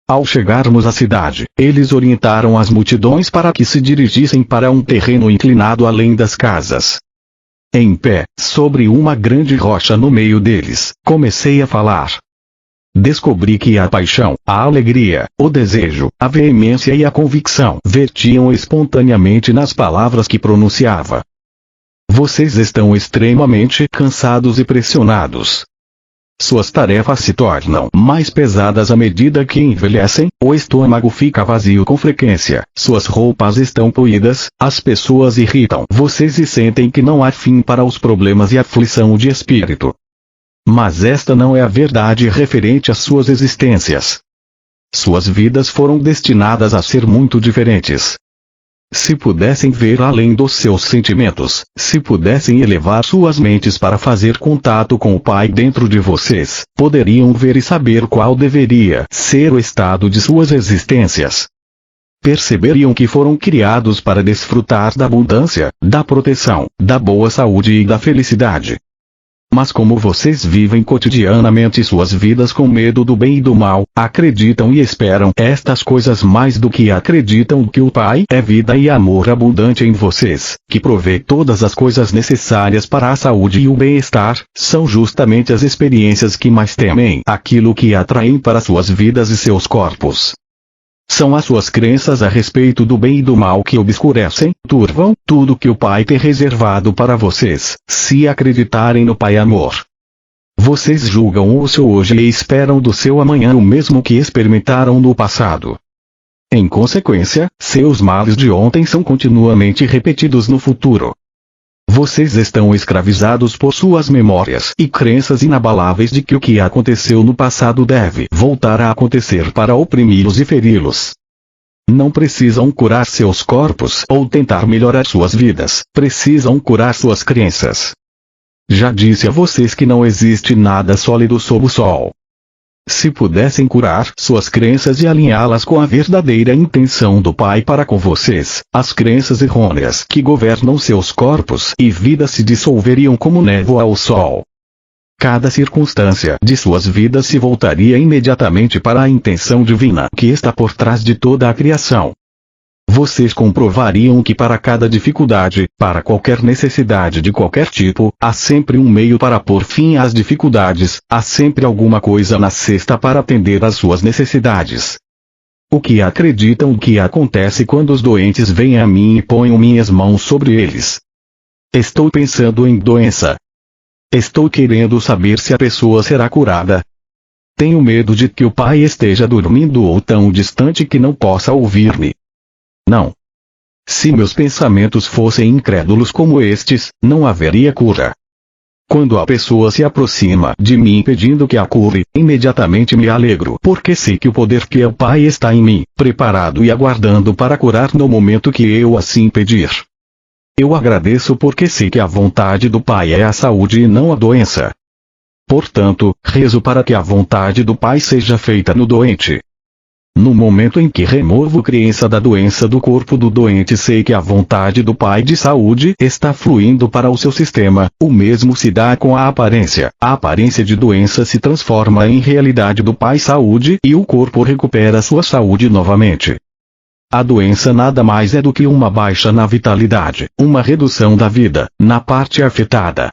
Ao chegarmos à cidade, eles orientaram as multidões para que se dirigissem para um terreno inclinado além das casas. Em pé, sobre uma grande rocha no meio deles, comecei a falar. Descobri que a paixão, a alegria, o desejo, a veemência e a convicção vertiam espontaneamente nas palavras que pronunciava. Vocês estão extremamente cansados e pressionados. Suas tarefas se tornam mais pesadas à medida que envelhecem, o estômago fica vazio com frequência, suas roupas estão poídas, as pessoas irritam vocês e sentem que não há fim para os problemas e aflição de espírito. Mas esta não é a verdade referente às suas existências. Suas vidas foram destinadas a ser muito diferentes. Se pudessem ver além dos seus sentimentos, se pudessem elevar suas mentes para fazer contato com o Pai dentro de vocês, poderiam ver e saber qual deveria ser o estado de suas existências. Perceberiam que foram criados para desfrutar da abundância, da proteção, da boa saúde e da felicidade. Mas como vocês vivem cotidianamente suas vidas com medo do bem e do mal, acreditam e esperam estas coisas mais do que acreditam que o Pai é vida e amor abundante em vocês, que provê todas as coisas necessárias para a saúde e o bem-estar, são justamente as experiências que mais temem aquilo que atraem para suas vidas e seus corpos. São as suas crenças a respeito do bem e do mal que obscurecem, turvam, tudo que o Pai tem reservado para vocês, se acreditarem no Pai Amor. Vocês julgam o seu hoje e esperam do seu amanhã o mesmo que experimentaram no passado. Em consequência, seus males de ontem são continuamente repetidos no futuro. Vocês estão escravizados por suas memórias e crenças inabaláveis de que o que aconteceu no passado deve voltar a acontecer para oprimi-los e feri-los. Não precisam curar seus corpos ou tentar melhorar suas vidas, precisam curar suas crenças. Já disse a vocês que não existe nada sólido sob o sol. Se pudessem curar suas crenças e alinhá-las com a verdadeira intenção do Pai para com vocês, as crenças errôneas que governam seus corpos e vidas se dissolveriam como névoa ao sol. Cada circunstância de suas vidas se voltaria imediatamente para a intenção divina que está por trás de toda a criação. Vocês comprovariam que para cada dificuldade, para qualquer necessidade de qualquer tipo, há sempre um meio para pôr fim às dificuldades, há sempre alguma coisa na cesta para atender às suas necessidades. O que acreditam que acontece quando os doentes vêm a mim e ponho minhas mãos sobre eles? Estou pensando em doença. Estou querendo saber se a pessoa será curada. Tenho medo de que o Pai esteja dormindo ou tão distante que não possa ouvir-me. Não. Se meus pensamentos fossem incrédulos como estes, não haveria cura. Quando a pessoa se aproxima de mim pedindo que a cure, imediatamente me alegro porque sei que o poder que é o Pai está em mim, preparado e aguardando para curar no momento que eu assim pedir. Eu agradeço porque sei que a vontade do Pai é a saúde e não a doença. Portanto, rezo para que a vontade do Pai seja feita no doente. No momento em que removo crença da doença do corpo do doente, sei que a vontade do Pai de saúde está fluindo para o seu sistema, o mesmo se dá com a aparência. A aparência de doença se transforma em realidade do Pai saúde e o corpo recupera sua saúde novamente. A doença nada mais é do que uma baixa na vitalidade, uma redução da vida, na parte afetada.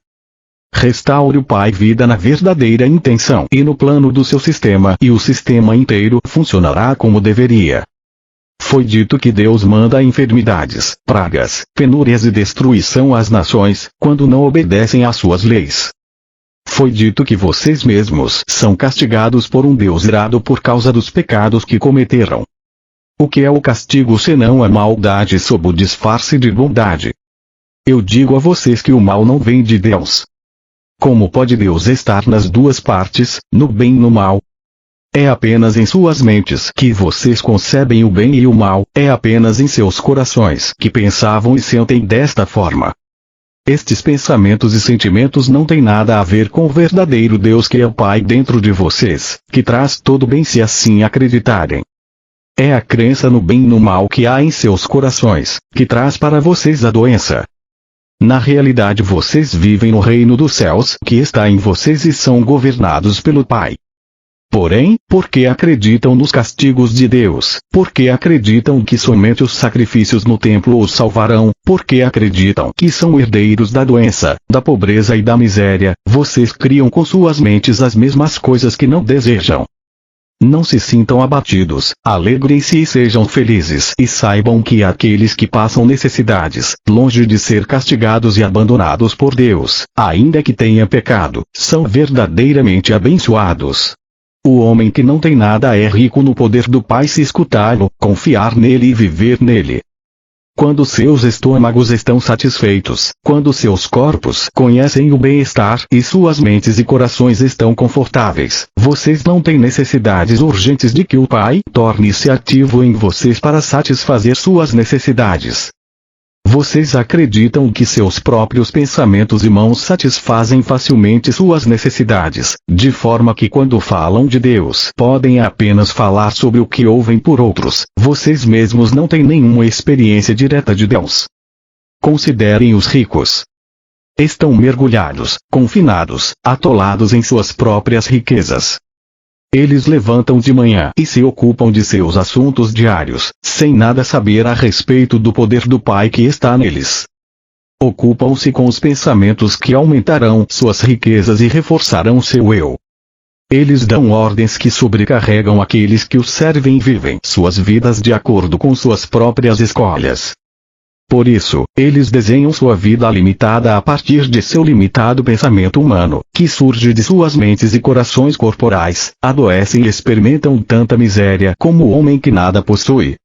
Restaure o Pai vida na verdadeira intenção e no plano do seu sistema e o sistema inteiro funcionará como deveria. Foi dito que Deus manda enfermidades, pragas, penúrias e destruição às nações, quando não obedecem às suas leis. Foi dito que vocês mesmos são castigados por um Deus irado por causa dos pecados que cometeram. O que é o castigo senão a maldade sob o disfarce de bondade? Eu digo a vocês que o mal não vem de Deus. Como pode Deus estar nas duas partes, no bem e no mal? É apenas em suas mentes que vocês concebem o bem e o mal, é apenas em seus corações que pensavam e sentem desta forma. Estes pensamentos e sentimentos não têm nada a ver com o verdadeiro Deus que é o Pai dentro de vocês, que traz todo o bem se assim acreditarem. É a crença no bem e no mal que há em seus corações, que traz para vocês a doença. Na realidade vocês vivem no reino dos céus que está em vocês e são governados pelo Pai. Porém, porque acreditam nos castigos de Deus, porque acreditam que somente os sacrifícios no templo os salvarão, porque acreditam que são herdeiros da doença, da pobreza e da miséria, vocês criam com suas mentes as mesmas coisas que não desejam. Não se sintam abatidos, alegrem-se e sejam felizes. E saibam que aqueles que passam necessidades, longe de ser castigados e abandonados por Deus, ainda que tenham pecado, são verdadeiramente abençoados. O homem que não tem nada é rico no poder do Pai se escutá-lo, confiar nele e viver nele. Quando seus estômagos estão satisfeitos, quando seus corpos conhecem o bem-estar e suas mentes e corações estão confortáveis, vocês não têm necessidades urgentes de que o Pai torne-se ativo em vocês para satisfazer suas necessidades. Vocês acreditam que seus próprios pensamentos e mãos satisfazem facilmente suas necessidades, de forma que quando falam de Deus podem apenas falar sobre o que ouvem por outros, vocês mesmos não têm nenhuma experiência direta de Deus. Considerem os ricos. Estão mergulhados, confinados, atolados em suas próprias riquezas. Eles levantam de manhã e se ocupam de seus assuntos diários, sem nada saber a respeito do poder do Pai que está neles. Ocupam-se com os pensamentos que aumentarão suas riquezas e reforçarão seu eu. Eles dão ordens que sobrecarregam aqueles que os servem e vivem suas vidas de acordo com suas próprias escolhas. Por isso, eles desenham sua vida limitada a partir de seu limitado pensamento humano, que surge de suas mentes e corações corporais, adoecem e experimentam tanta miséria como o homem que nada possui.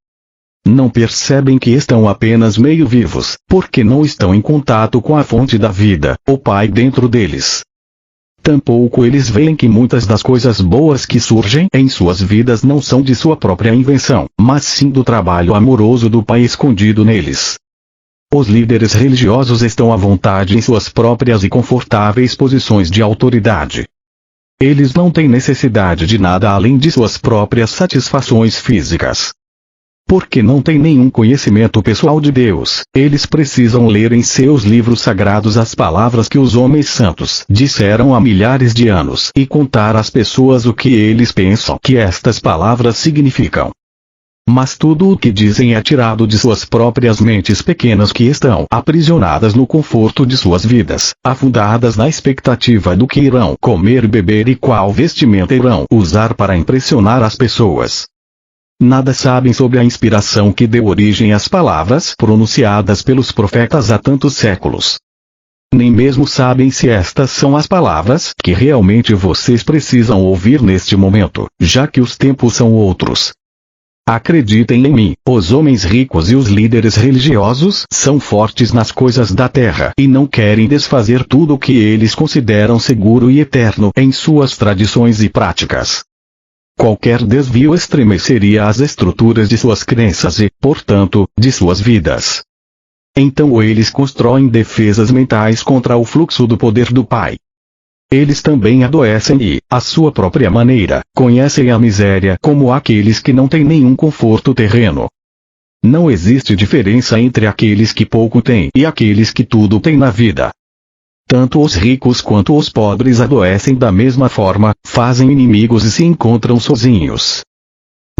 Não percebem que estão apenas meio vivos, porque não estão em contato com a fonte da vida, o Pai dentro deles. Tampouco eles veem que muitas das coisas boas que surgem em suas vidas não são de sua própria invenção, mas sim do trabalho amoroso do Pai escondido neles. Os líderes religiosos estão à vontade em suas próprias e confortáveis posições de autoridade. Eles não têm necessidade de nada além de suas próprias satisfações físicas. Porque não têm nenhum conhecimento pessoal de Deus, eles precisam ler em seus livros sagrados as palavras que os homens santos disseram há milhares de anos e contar às pessoas o que eles pensam que estas palavras significam. Mas tudo o que dizem é tirado de suas próprias mentes pequenas que estão aprisionadas no conforto de suas vidas, afundadas na expectativa do que irão comer e beber e qual vestimenta irão usar para impressionar as pessoas. Nada sabem sobre a inspiração que deu origem às palavras pronunciadas pelos profetas há tantos séculos. Nem mesmo sabem se estas são as palavras que realmente vocês precisam ouvir neste momento, já que os tempos são outros. Acreditem em mim, os homens ricos e os líderes religiosos são fortes nas coisas da terra e não querem desfazer tudo o que eles consideram seguro e eterno em suas tradições e práticas. Qualquer desvio estremeceria as estruturas de suas crenças e, portanto, de suas vidas. Então eles constroem defesas mentais contra o fluxo do poder do Pai. Eles também adoecem e, à sua própria maneira, conhecem a miséria como aqueles que não têm nenhum conforto terreno. Não existe diferença entre aqueles que pouco têm e aqueles que tudo têm na vida. Tanto os ricos quanto os pobres adoecem da mesma forma, fazem inimigos e se encontram sozinhos.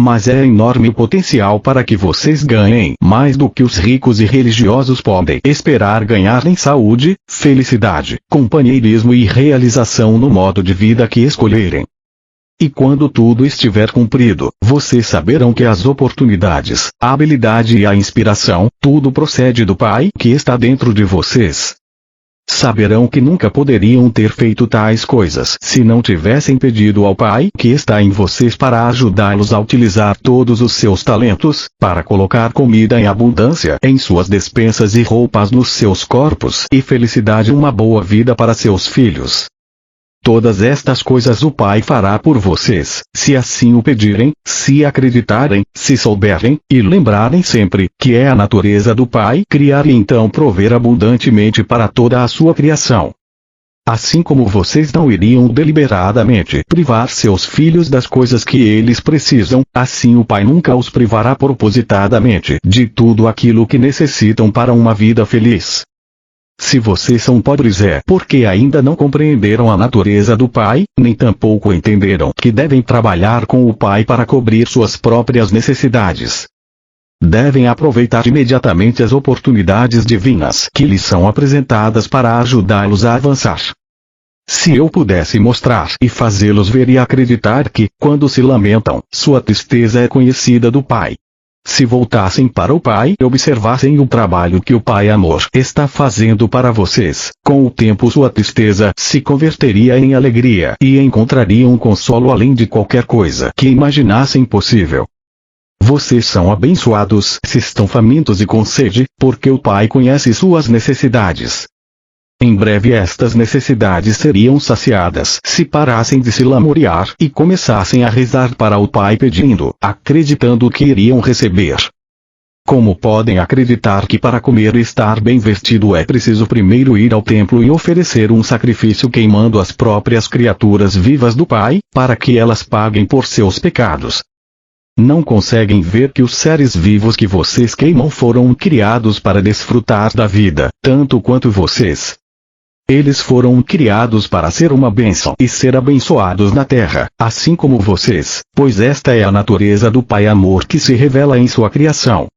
Mas é enorme o potencial para que vocês ganhem mais do que os ricos e religiosos podem esperar ganhar em saúde, felicidade, companheirismo e realização no modo de vida que escolherem. E quando tudo estiver cumprido, vocês saberão que as oportunidades, a habilidade e a inspiração, tudo procede do Pai que está dentro de vocês. Saberão que nunca poderiam ter feito tais coisas se não tivessem pedido ao Pai que está em vocês para ajudá-los a utilizar todos os seus talentos, para colocar comida em abundância em suas despensas e roupas nos seus corpos e felicidade uma boa vida para seus filhos. Todas estas coisas o Pai fará por vocês, se assim o pedirem, se acreditarem, se souberem, e lembrarem sempre, que é a natureza do Pai criar e então prover abundantemente para toda a sua criação. Assim como vocês não iriam deliberadamente privar seus filhos das coisas que eles precisam, assim o Pai nunca os privará propositadamente de tudo aquilo que necessitam para uma vida feliz. Se vocês são pobres é porque ainda não compreenderam a natureza do Pai, nem tampouco entenderam que devem trabalhar com o Pai para cobrir suas próprias necessidades. Devem aproveitar imediatamente as oportunidades divinas que lhes são apresentadas para ajudá-los a avançar. Se eu pudesse mostrar e fazê-los ver e acreditar que, quando se lamentam, sua tristeza é conhecida do Pai. Se voltassem para o Pai e observassem o trabalho que o Pai Amor está fazendo para vocês, com o tempo sua tristeza se converteria em alegria e encontrariam um consolo além de qualquer coisa que imaginassem possível. Vocês são abençoados se estão famintos e com sede, porque o Pai conhece suas necessidades. Em breve estas necessidades seriam saciadas se parassem de se lamuriar e começassem a rezar para o Pai pedindo, acreditando que iriam receber. Como podem acreditar que para comer e estar bem vestido é preciso primeiro ir ao templo e oferecer um sacrifício queimando as próprias criaturas vivas do Pai, para que elas paguem por seus pecados? Não conseguem ver que os seres vivos que vocês queimam foram criados para desfrutar da vida, tanto quanto vocês. Eles foram criados para ser uma bênção e ser abençoados na terra, assim como vocês, pois esta é a natureza do Pai Amor que se revela em sua criação.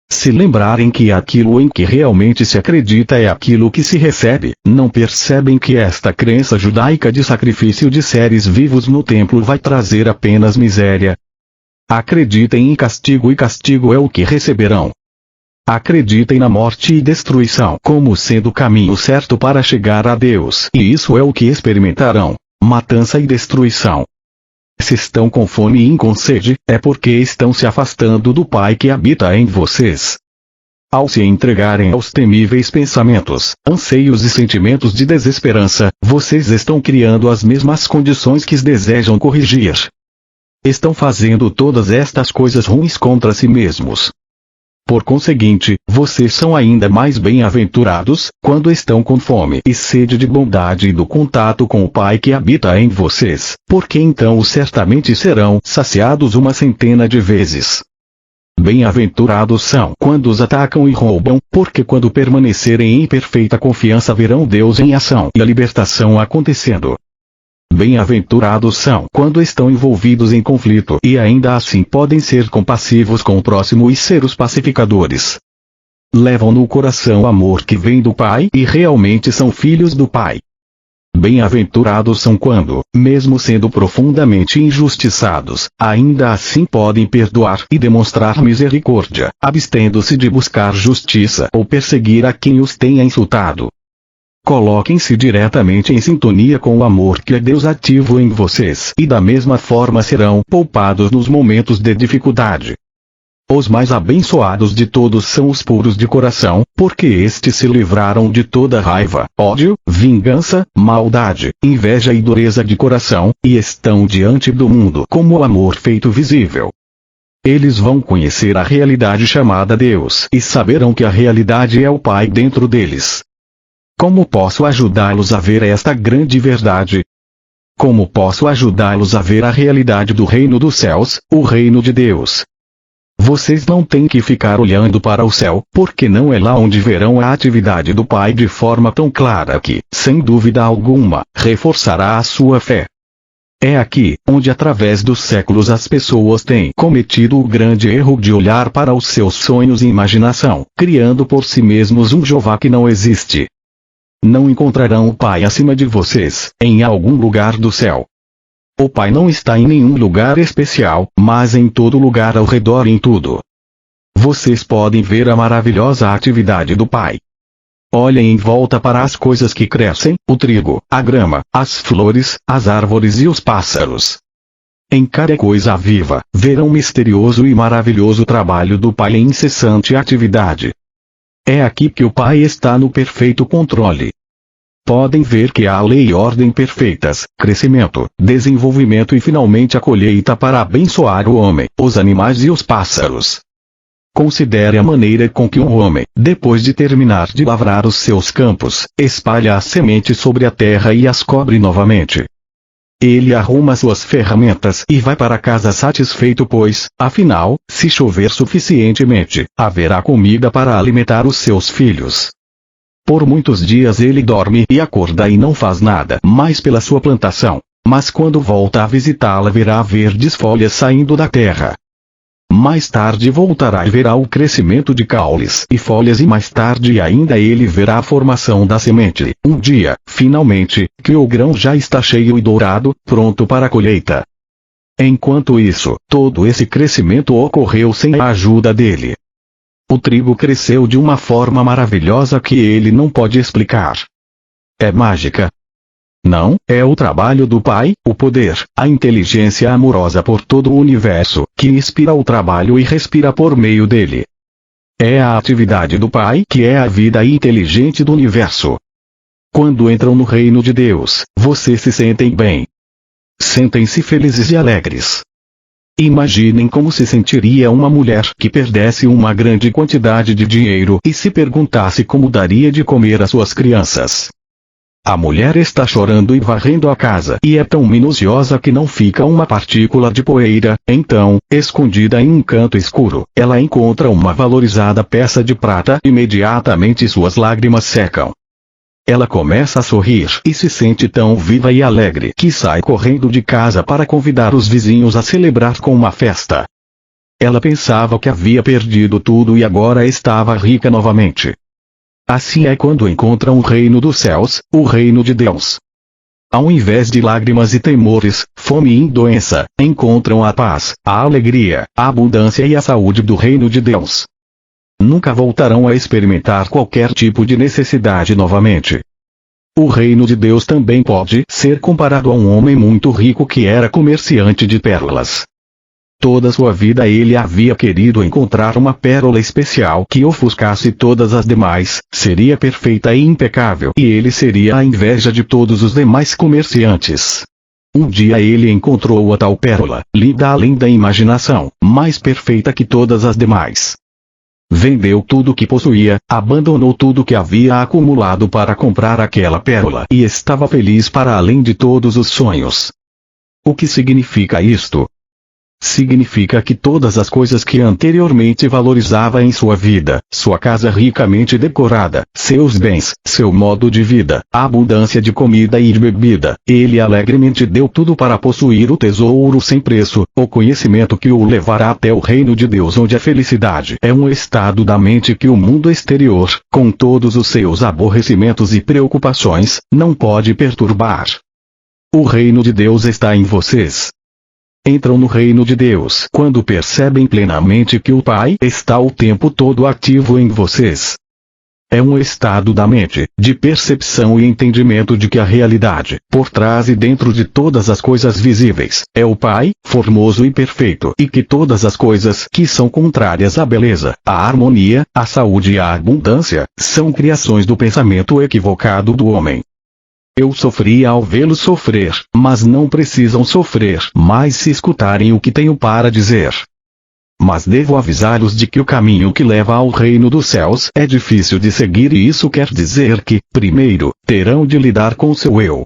Se lembrarem que aquilo em que realmente se acredita é aquilo que se recebe, não percebem que esta crença judaica de sacrifício de seres vivos no templo vai trazer apenas miséria. Acreditem em castigo e castigo é o que receberão. Acreditem na morte e destruição como sendo o caminho certo para chegar a Deus, e isso é o que experimentarão: matança e destruição. Se estão com fome e com sede, é porque estão se afastando do Pai que habita em vocês. Ao se entregarem aos temíveis pensamentos, anseios e sentimentos de desesperança, vocês estão criando as mesmas condições que desejam corrigir. Estão fazendo todas estas coisas ruins contra si mesmos. Por conseguinte, vocês são ainda mais bem-aventurados, quando estão com fome e sede de bondade e do contato com o Pai que habita em vocês, porque então certamente serão saciados 100 de vezes. Bem-aventurados são quando os atacam e roubam, porque quando permanecerem em perfeita confiança verão Deus em ação e a libertação acontecendo. Bem-aventurados são quando estão envolvidos em conflito e ainda assim podem ser compassivos com o próximo e ser os pacificadores. Levam no coração o amor que vem do Pai e realmente são filhos do Pai. Bem-aventurados são quando, mesmo sendo profundamente injustiçados, ainda assim podem perdoar e demonstrar misericórdia, abstendo-se de buscar justiça ou perseguir a quem os tenha insultado. Coloquem-se diretamente em sintonia com o amor que é Deus ativo em vocês e da mesma forma serão poupados nos momentos de dificuldade. Os mais abençoados de todos são os puros de coração, porque estes se livraram de toda raiva, ódio, vingança, maldade, inveja e dureza de coração, e estão diante do mundo como o amor feito visível. Eles vão conhecer a realidade chamada Deus e saberão que a realidade é o Pai dentro deles. Como posso ajudá-los a ver esta grande verdade? Como posso ajudá-los a ver a realidade do reino dos céus, o reino de Deus? Vocês não têm que ficar olhando para o céu, porque não é lá onde verão a atividade do Pai de forma tão clara que, sem dúvida alguma, reforçará a sua fé. É aqui, onde através dos séculos as pessoas têm cometido o grande erro de olhar para os seus sonhos e imaginação, criando por si mesmos um Jeová que não existe. Não encontrarão o Pai acima de vocês, em algum lugar do céu. O Pai não está em nenhum lugar especial, mas em todo lugar ao redor em tudo. Vocês podem ver a maravilhosa atividade do Pai. Olhem em volta para as coisas que crescem, o trigo, a grama, as flores, as árvores e os pássaros. Em cada coisa viva, verão o misterioso e maravilhoso trabalho do Pai em incessante atividade. É aqui que o Pai está no perfeito controle. Podem ver que há lei e ordem perfeitas, crescimento, desenvolvimento e finalmente a colheita para abençoar o homem, os animais e os pássaros. Considere a maneira com que um homem, depois de terminar de lavrar os seus campos, espalha as sementes sobre a terra e as cobre novamente. Ele arruma suas ferramentas e vai para casa satisfeito pois, afinal, se chover suficientemente, haverá comida para alimentar os seus filhos. Por muitos dias ele dorme e acorda e não faz nada mais pela sua plantação, mas quando volta a visitá-la verá verdes folhas saindo da terra. Mais tarde voltará e verá o crescimento de caules e folhas e mais tarde ainda ele verá a formação da semente. Um dia, finalmente, que o grão já está cheio e dourado, pronto para a colheita. Enquanto isso, todo esse crescimento ocorreu sem a ajuda dele. O trigo cresceu de uma forma maravilhosa que ele não pode explicar. É mágica? Não, é o trabalho do Pai, o poder, a inteligência amorosa por todo o universo, que inspira o trabalho e respira por meio dele. É a atividade do Pai que é a vida inteligente do universo. Quando entram no reino de Deus, vocês se sentem bem. Sentem-se felizes e alegres. Imaginem como se sentiria uma mulher que perdesse uma grande quantidade de dinheiro e se perguntasse como daria de comer às suas crianças. A mulher está chorando e varrendo a casa e é tão minuciosa que não fica uma partícula de poeira, então, escondida em um canto escuro, ela encontra uma valorizada peça de prata e imediatamente suas lágrimas secam. Ela começa a sorrir e se sente tão viva e alegre que sai correndo de casa para convidar os vizinhos a celebrar com uma festa. Ela pensava que havia perdido tudo e agora estava rica novamente. Assim é quando encontram o reino dos céus, o reino de Deus. Ao invés de lágrimas e temores, fome e doença, encontram a paz, a alegria, a abundância e a saúde do reino de Deus. Nunca voltarão a experimentar qualquer tipo de necessidade novamente. O reino de Deus também pode ser comparado a um homem muito rico que era comerciante de pérolas. Toda sua vida ele havia querido encontrar uma pérola especial que ofuscasse todas as demais, seria perfeita e impecável e ele seria a inveja de todos os demais comerciantes. Um dia ele encontrou a tal pérola, linda além da imaginação, mais perfeita que todas as demais. Vendeu tudo que possuía, abandonou tudo que havia acumulado para comprar aquela pérola e estava feliz para além de todos os sonhos. O que significa isto? Significa que todas as coisas que anteriormente valorizava em sua vida, sua casa ricamente decorada, seus bens, seu modo de vida, a abundância de comida e de bebida, ele alegremente deu tudo para possuir o tesouro sem preço, o conhecimento que o levará até o reino de Deus onde a felicidade é um estado da mente que o mundo exterior, com todos os seus aborrecimentos e preocupações, não pode perturbar. O reino de Deus está em vocês. Entram no reino de Deus quando percebem plenamente que o Pai está o tempo todo ativo em vocês. É um estado da mente, de percepção e entendimento de que a realidade, por trás e dentro de todas as coisas visíveis, é o Pai, formoso e perfeito, e que todas as coisas que são contrárias à beleza, à harmonia, à saúde e à abundância, são criações do pensamento equivocado do homem. Eu sofri ao vê-los sofrer, mas não precisam sofrer mais se escutarem o que tenho para dizer. Mas devo avisá-los de que o caminho que leva ao reino dos céus é difícil de seguir e isso quer dizer que, primeiro, terão de lidar com seu eu.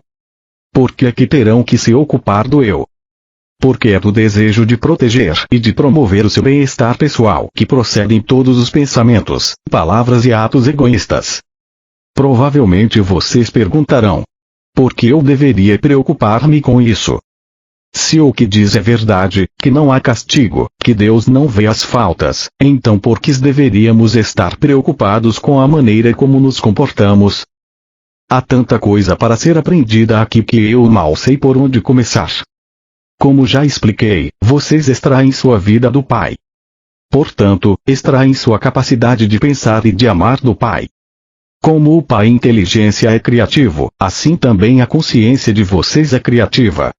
Por que é que terão que se ocupar do eu? Porque é do desejo de proteger e de promover o seu bem-estar pessoal que procedem todos os pensamentos, palavras e atos egoístas. Provavelmente vocês perguntarão: por que eu deveria preocupar-me com isso? Se o que diz é verdade, que não há castigo, que Deus não vê as faltas, então por que deveríamos estar preocupados com a maneira como nos comportamos? Há tanta coisa para ser aprendida aqui que eu mal sei por onde começar. Como já expliquei, vocês extraem sua vida do Pai. Portanto, extraem sua capacidade de pensar e de amar do Pai. Como o Pai Inteligência é criativo, assim também a consciência de vocês é criativa.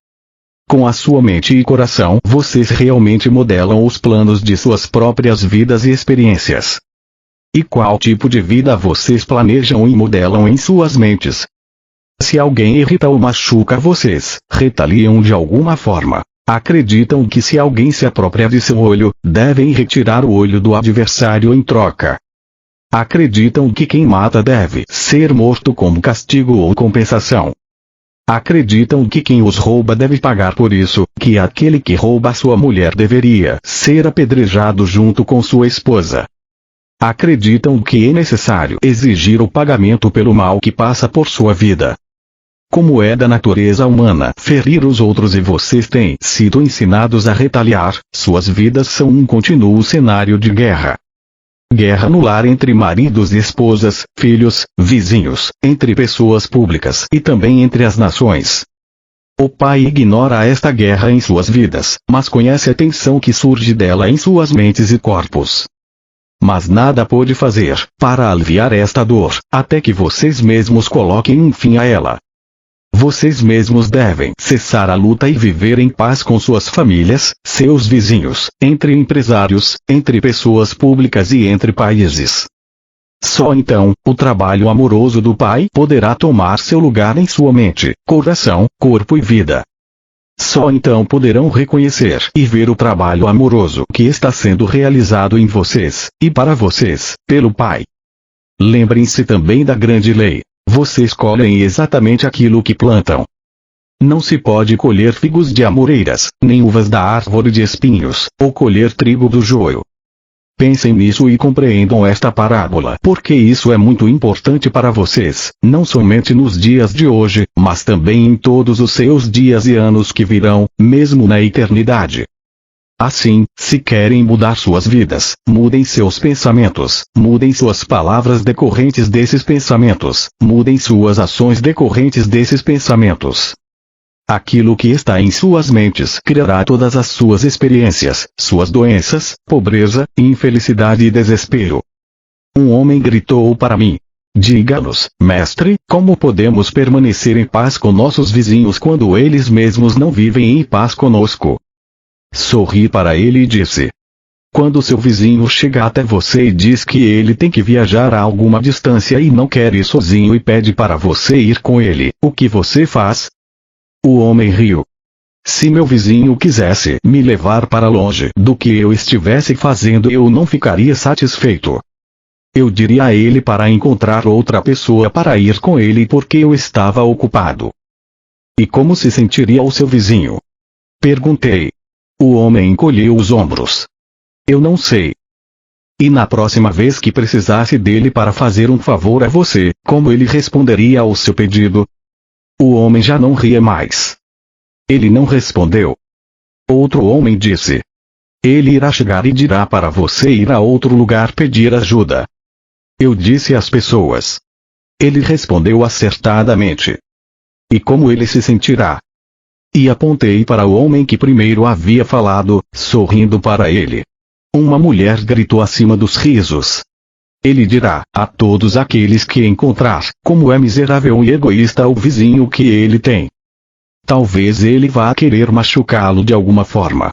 Com a sua mente e coração, vocês realmente modelam os planos de suas próprias vidas e experiências. E qual tipo de vida vocês planejam e modelam em suas mentes? Se alguém irrita ou machuca vocês, retaliam de alguma forma. Acreditam que se alguém se apropria de seu olho, devem retirar o olho do adversário em troca. Acreditam que quem mata deve ser morto como castigo ou compensação. Acreditam que quem os rouba deve pagar por isso, que aquele que rouba sua mulher deveria ser apedrejado junto com sua esposa. Acreditam que é necessário exigir o pagamento pelo mal que passa por sua vida. Como é da natureza humana ferir os outros e vocês têm sido ensinados a retaliar, suas vidas são um contínuo cenário de guerra. Guerra no lar entre maridos e esposas, filhos, vizinhos, entre pessoas públicas e também entre as nações. O pai ignora esta guerra em suas vidas, mas conhece a tensão que surge dela em suas mentes e corpos. Mas nada pode fazer para aliviar esta dor, até que vocês mesmos coloquem um fim a ela. Vocês mesmos devem cessar a luta e viver em paz com suas famílias, seus vizinhos, entre empresários, entre pessoas públicas e entre países. Só então, o trabalho amoroso do Pai poderá tomar seu lugar em sua mente, coração, corpo e vida. Só então poderão reconhecer e ver o trabalho amoroso que está sendo realizado em vocês, e para vocês, pelo Pai. Lembrem-se também da grande lei. Vocês colhem exatamente aquilo que plantam. Não se pode colher figos de amoreiras, nem uvas da árvore de espinhos, ou colher trigo do joio. Pensem nisso e compreendam esta parábola, porque isso é muito importante para vocês, não somente nos dias de hoje, mas também em todos os seus dias e anos que virão, mesmo na eternidade. Assim, se querem mudar suas vidas, mudem seus pensamentos, mudem suas palavras decorrentes desses pensamentos, mudem suas ações decorrentes desses pensamentos. Aquilo que está em suas mentes criará todas as suas experiências, suas doenças, pobreza, infelicidade e desespero. Um homem gritou para mim: diga-nos, mestre, como podemos permanecer em paz com nossos vizinhos quando eles mesmos não vivem em paz conosco? Sorri para ele e disse: quando seu vizinho chega até você e diz que ele tem que viajar a alguma distância e não quer ir sozinho e pede para você ir com ele, o que você faz? O homem riu. Se meu vizinho quisesse me levar para longe do que eu estivesse fazendo, eu não ficaria satisfeito. Eu diria a ele para encontrar outra pessoa para ir com ele porque eu estava ocupado. E como se sentiria o seu vizinho? Perguntei. O homem encolheu os ombros. Eu não sei. E na próxima vez que precisasse dele para fazer um favor a você, como ele responderia ao seu pedido? O homem já não ria mais. Ele não respondeu. Outro homem disse: ele irá chegar e dirá para você ir a outro lugar pedir ajuda. Eu disse às pessoas. Ele respondeu acertadamente. E como ele se sentirá? E apontei para o homem que primeiro havia falado, sorrindo para ele. Uma mulher gritou acima dos risos. Ele dirá a todos aqueles que encontrar, como é miserável e egoísta o vizinho que ele tem. Talvez ele vá querer machucá-lo de alguma forma.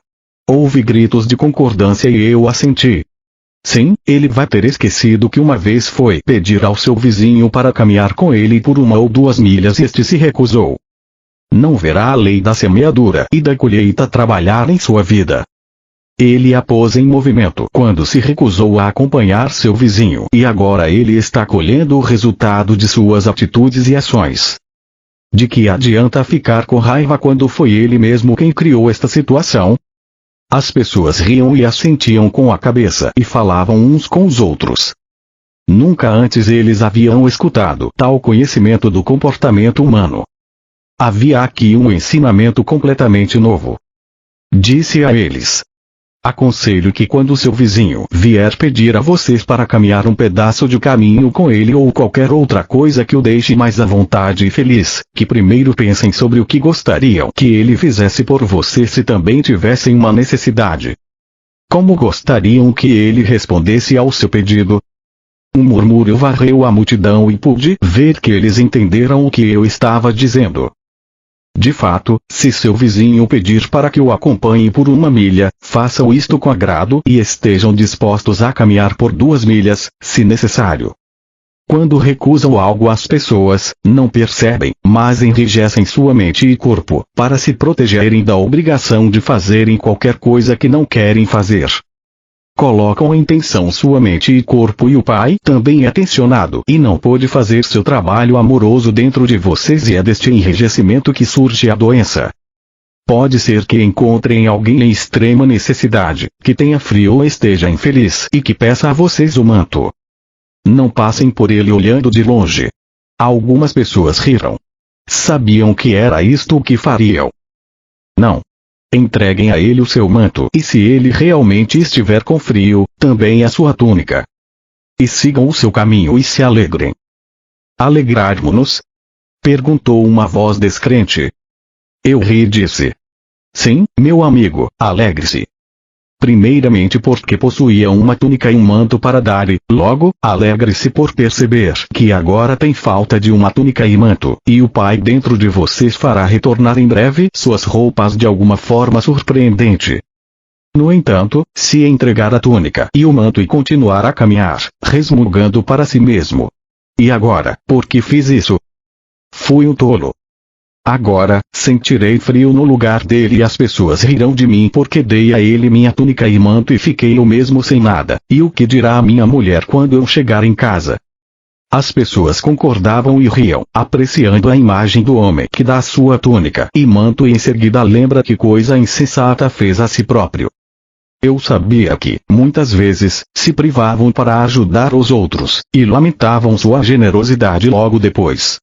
Houve gritos de concordância e eu assenti. Sim, ele vai ter esquecido que uma vez foi pedir ao seu vizinho para caminhar com ele por 1 ou 2 milhas e este se recusou. Não verá a lei da semeadura e da colheita trabalhar em sua vida. Ele a pôs em movimento quando se recusou a acompanhar seu vizinho e agora ele está colhendo o resultado de suas atitudes e ações. De que adianta ficar com raiva quando foi ele mesmo quem criou esta situação? As pessoas riam e assentiam com a cabeça e falavam uns com os outros. Nunca antes eles haviam escutado tal conhecimento do comportamento humano. Havia aqui um ensinamento completamente novo. Disse a eles: aconselho que quando seu vizinho vier pedir a vocês para caminhar um pedaço de caminho com ele ou qualquer outra coisa que o deixe mais à vontade e feliz, que primeiro pensem sobre o que gostariam que ele fizesse por você se também tivessem uma necessidade. Como gostariam que ele respondesse ao seu pedido? Um murmúrio varreu a multidão e pude ver que eles entenderam o que eu estava dizendo. De fato, se seu vizinho pedir para que o acompanhe por 1 milha, façam isto com agrado e estejam dispostos a caminhar por 2 milhas, se necessário. Quando recusam algo as pessoas, não percebem, mas enrijecem sua mente e corpo, para se protegerem da obrigação de fazerem qualquer coisa que não querem fazer. Colocam em tensão sua mente e corpo e o Pai também é tensionado e não pode fazer seu trabalho amoroso dentro de vocês e é deste enrijecimento que surge a doença. Pode ser que encontrem alguém em extrema necessidade, que tenha frio ou esteja infeliz e que peça a vocês o manto. Não passem por ele olhando de longe. Algumas pessoas riram. sabiam que era isto o que fariam. Não. Entreguem a ele o seu manto, e se ele realmente estiver com frio, também a sua túnica. E sigam o seu caminho e se alegrem. Alegrarmos-nos? Perguntou uma voz descrente. Eu ri e disse. Sim, meu amigo, alegre-se. Primeiramente porque possuía uma túnica e um manto para dar e, logo, alegre-se por perceber que agora tem falta de uma túnica e manto, e o Pai dentro de vocês fará retornar em breve suas roupas de alguma forma surpreendente. No entanto, se entregar a túnica e o manto e continuar a caminhar, resmungando para si mesmo. E agora, por que fiz isso? Fui um tolo. Agora, sentirei frio no lugar dele e as pessoas rirão de mim porque dei a ele minha túnica e manto e fiquei eu mesmo sem nada, e o que dirá a minha mulher quando eu chegar em casa? As pessoas concordavam e riam, apreciando a imagem do homem que dá sua túnica e manto e em seguida lembra que coisa insensata fez a si próprio. Eu sabia que, muitas vezes, se privavam para ajudar os outros, e lamentavam sua generosidade logo depois.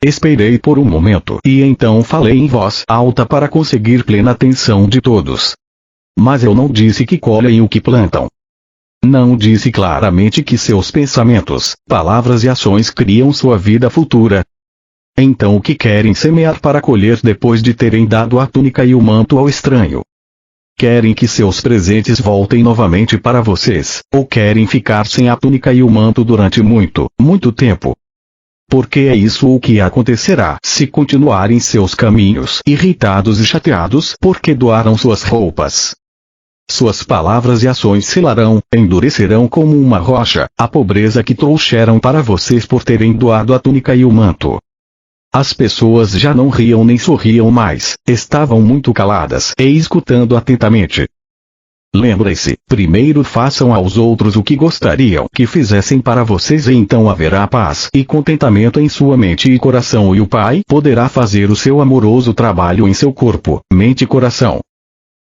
Esperei por um momento e então falei em voz alta para conseguir plena atenção de todos. Mas eu não disse que colhem o que plantam. Não disse claramente que seus pensamentos, palavras e ações criam sua vida futura. Então o que querem semear para colher depois de terem dado a túnica e o manto ao estranho? Querem que seus presentes voltem novamente para vocês, ou querem ficar sem a túnica e o manto durante muito, muito tempo? Porque é isso o que acontecerá se continuarem seus caminhos irritados e chateados porque doaram suas roupas. Suas palavras e ações selarão, endurecerão como uma rocha, a pobreza que trouxeram para vocês por terem doado a túnica e o manto. As pessoas já não riam nem sorriam mais, estavam muito caladas e escutando atentamente. Lembrem-se, primeiro façam aos outros o que gostariam que fizessem para vocês e então haverá paz e contentamento em sua mente e coração e o Pai poderá fazer o seu amoroso trabalho em seu corpo, mente e coração.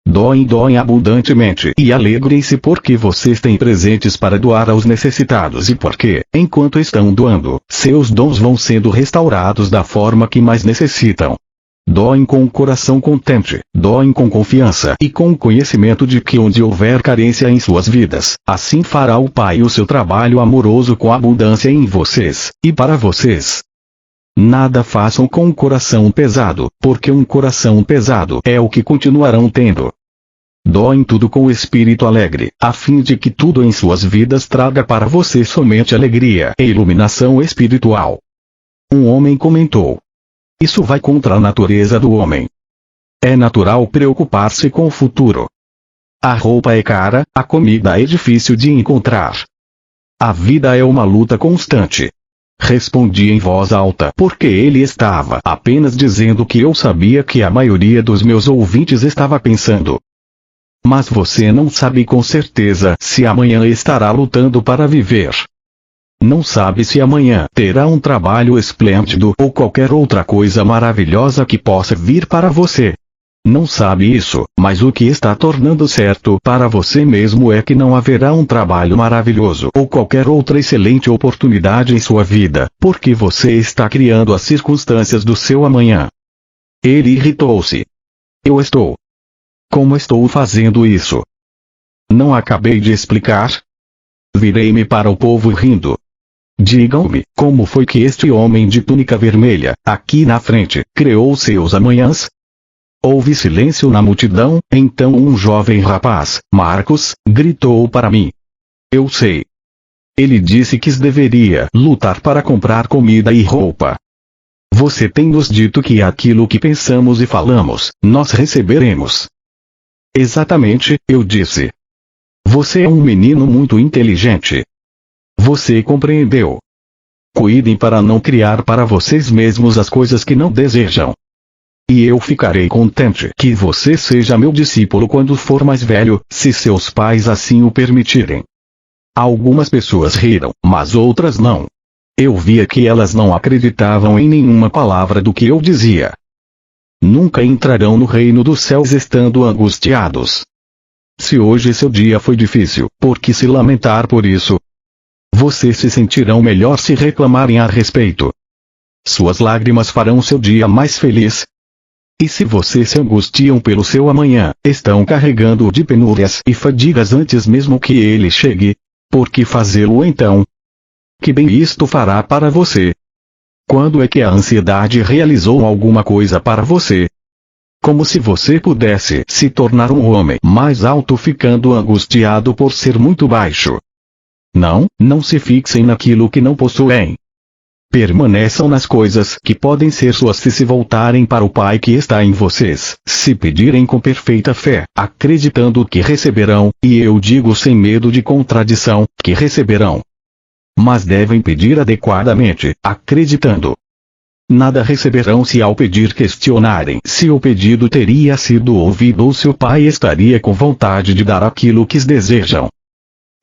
Doem abundantemente e alegrem-se porque vocês têm presentes para doar aos necessitados e porque, enquanto estão doando, seus dons vão sendo restaurados da forma que mais necessitam. Doem com o coração contente, doem com confiança e com o conhecimento de que onde houver carência em suas vidas, assim fará o Pai o seu trabalho amoroso com abundância em vocês, e para vocês. Nada façam com um coração pesado, porque um coração pesado é o que continuarão tendo. Doem tudo com o espírito alegre, a fim de que tudo em suas vidas traga para vocês somente alegria e iluminação espiritual. Um homem comentou. Isso vai contra a natureza do homem. É natural preocupar-se com o futuro. A roupa é cara, a comida é difícil de encontrar. A vida é uma luta constante. Respondi em voz alta porque ele estava apenas dizendo que eu sabia que a maioria dos meus ouvintes estava pensando. Mas você não sabe com certeza se amanhã estará lutando para viver. Não sabe se amanhã terá um trabalho esplêndido ou qualquer outra coisa maravilhosa que possa vir para você. Não sabe isso, mas o que está tornando certo para você mesmo é que não haverá um trabalho maravilhoso ou qualquer outra excelente oportunidade em sua vida, porque você está criando as circunstâncias do seu amanhã. Ele irritou-se. Eu estou. Como estou fazendo isso? Não acabei de explicar? Virei-me para o povo rindo. Digam-me, como foi que este homem de túnica vermelha, aqui na frente, criou seus amanhãs? Houve silêncio na multidão, então um jovem rapaz, Marcos, gritou para mim. Eu sei. Ele disse que deveria lutar para comprar comida e roupa. Você tem nos dito que aquilo que pensamos e falamos, nós receberemos. Exatamente, eu disse. Você é um menino muito inteligente. Você compreendeu. Cuidem para não criar para vocês mesmos as coisas que não desejam. E eu ficarei contente que você seja meu discípulo quando for mais velho, se seus pais assim o permitirem. Algumas pessoas riram, mas outras não. Eu via que elas não acreditavam em nenhuma palavra do que eu dizia. Nunca entrarão no reino dos céus estando angustiados. Se hoje seu dia foi difícil, por que se lamentar por isso? Vocês se sentirão melhor se reclamarem a respeito. suas lágrimas farão seu dia mais feliz. E se vocês se angustiam pelo seu amanhã, estão carregando-o de penúrias e fadigas antes mesmo que ele chegue, por que fazê-lo então? Que bem isto fará para você? Quando é que a ansiedade realizou alguma coisa para você? Como se você pudesse se tornar um homem mais alto ficando angustiado por ser muito baixo. Não se fixem naquilo que não possuem. Permaneçam nas coisas que podem ser suas se voltarem para o Pai que está em vocês, se pedirem com perfeita fé, acreditando que receberão, e eu digo sem medo de contradição, que receberão. Mas devem pedir adequadamente, acreditando. Nada receberão se ao pedir questionarem se o pedido teria sido ouvido ou se o Pai estaria com vontade de dar aquilo que desejam.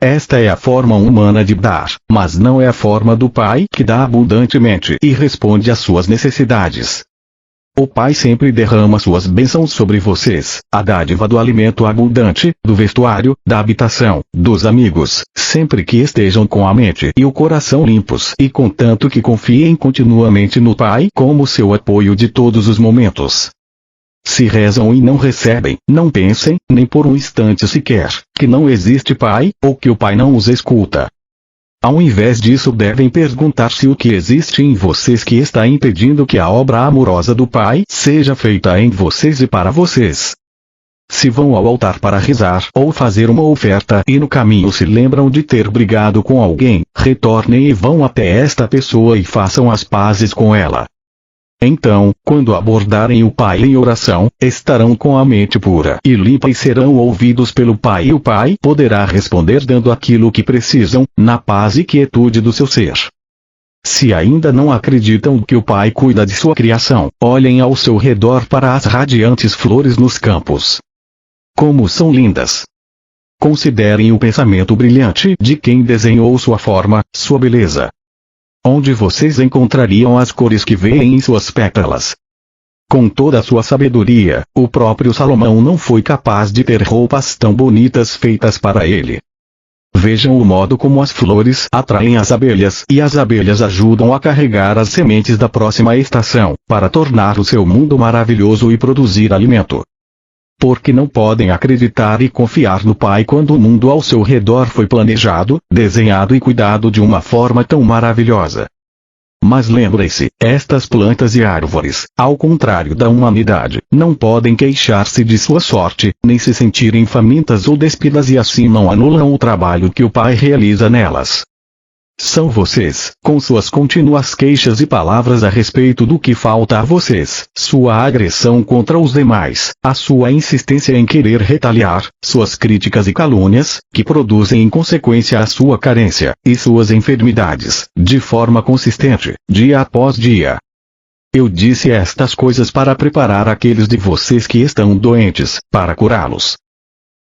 Esta é a forma humana de dar, mas não é a forma do Pai que dá abundantemente e responde às suas necessidades. O Pai sempre derrama suas bênçãos sobre vocês, a dádiva do alimento abundante, do vestuário, da habitação, dos amigos, sempre que estejam com a mente e o coração limpos e contanto que confiem continuamente no Pai como seu apoio de todos os momentos. Se rezam e não recebem, não pensem, nem por um instante sequer, que não existe Pai, ou que o Pai não os escuta. Ao invés disso devem perguntar-se o que existe em vocês que está impedindo que a obra amorosa do Pai seja feita em vocês e para vocês. Se vão ao altar para rezar ou fazer uma oferta e no caminho se lembram de ter brigado com alguém, retornem e vão até esta pessoa e façam as pazes com ela. Então, quando abordarem o Pai em oração, estarão com a mente pura e limpa e serão ouvidos pelo Pai e o Pai poderá responder dando aquilo que precisam, na paz e quietude do seu ser. Se ainda não acreditam que o Pai cuida de sua criação, olhem ao seu redor para as radiantes flores nos campos. Como são lindas! Considerem o pensamento brilhante de quem desenhou sua forma, sua beleza. Onde vocês encontrariam as cores que veem em suas pétalas? Com toda a sua sabedoria, o próprio Salomão não foi capaz de ter roupas tão bonitas feitas para ele. Vejam o modo como as flores atraem as abelhas e as abelhas ajudam a carregar as sementes da próxima estação, para tornar o seu mundo maravilhoso e produzir alimento. Porque não podem acreditar e confiar no Pai quando o mundo ao seu redor foi planejado, desenhado e cuidado de uma forma tão maravilhosa. Mas lembrem-se, estas plantas e árvores, ao contrário da humanidade, não podem queixar-se de sua sorte, nem se sentirem famintas ou despidas e assim não anulam o trabalho que o Pai realiza nelas. São vocês, com suas contínuas queixas e palavras a respeito do que falta a vocês, sua agressão contra os demais, a sua insistência em querer retaliar, suas críticas e calúnias, que produzem em consequência a sua carência, e suas enfermidades, de forma consistente, dia após dia. Eu disse estas coisas para preparar aqueles de vocês que estão doentes, para curá-los.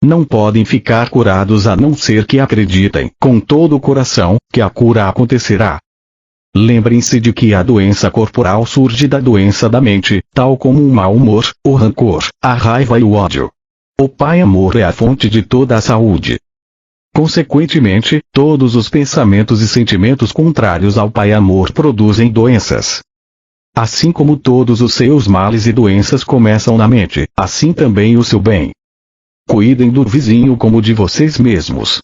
Não podem ficar curados a não ser que acreditem, com todo o coração, que a cura acontecerá. Lembrem-se de que a doença corporal surge da doença da mente, tal como o mau humor, o rancor, a raiva e o ódio. O Pai Amor é a fonte de toda a saúde. Consequentemente, todos os pensamentos e sentimentos contrários ao Pai Amor produzem doenças. Assim como todos os seus males e doenças começam na mente, assim também o seu bem. Cuidem do vizinho como de vocês mesmos.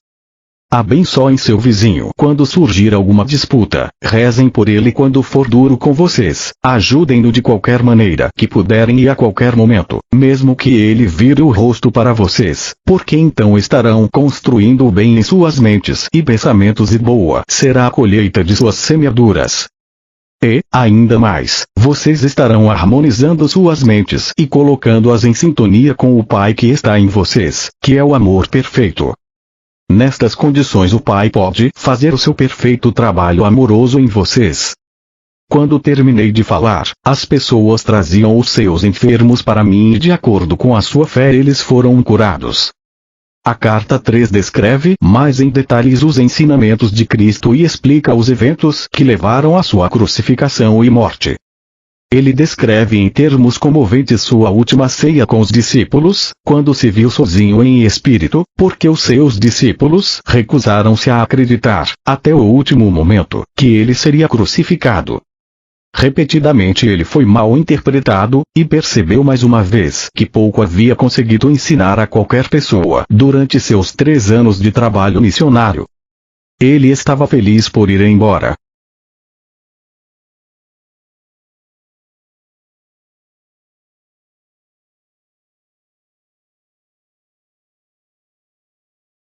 Há bem só em seu vizinho quando surgir alguma disputa, rezem por ele quando for duro com vocês, ajudem-no de qualquer maneira que puderem e a qualquer momento, mesmo que ele vire o rosto para vocês, porque então estarão construindo o bem em suas mentes e pensamentos e boa será a colheita de suas semeaduras. E, ainda mais, vocês estarão harmonizando suas mentes e colocando-as em sintonia com o Pai que está em vocês, que é o amor perfeito. Nestas condições o Pai pode fazer o seu perfeito trabalho amoroso em vocês. Quando terminei de falar, as pessoas traziam os seus enfermos para mim e de acordo com a sua fé eles foram curados. A carta 3 descreve mais em detalhes os ensinamentos de Cristo e explica os eventos que levaram à sua crucificação e morte. Ele descreve em termos comoventes sua última ceia com os discípulos, quando se viu sozinho em espírito, porque os seus discípulos recusaram-se a acreditar, até o último momento, que ele seria crucificado. Repetidamente ele foi mal interpretado, e percebeu mais uma vez que pouco havia conseguido ensinar a qualquer pessoa durante seus 3 anos de trabalho missionário. Ele estava feliz por ir embora.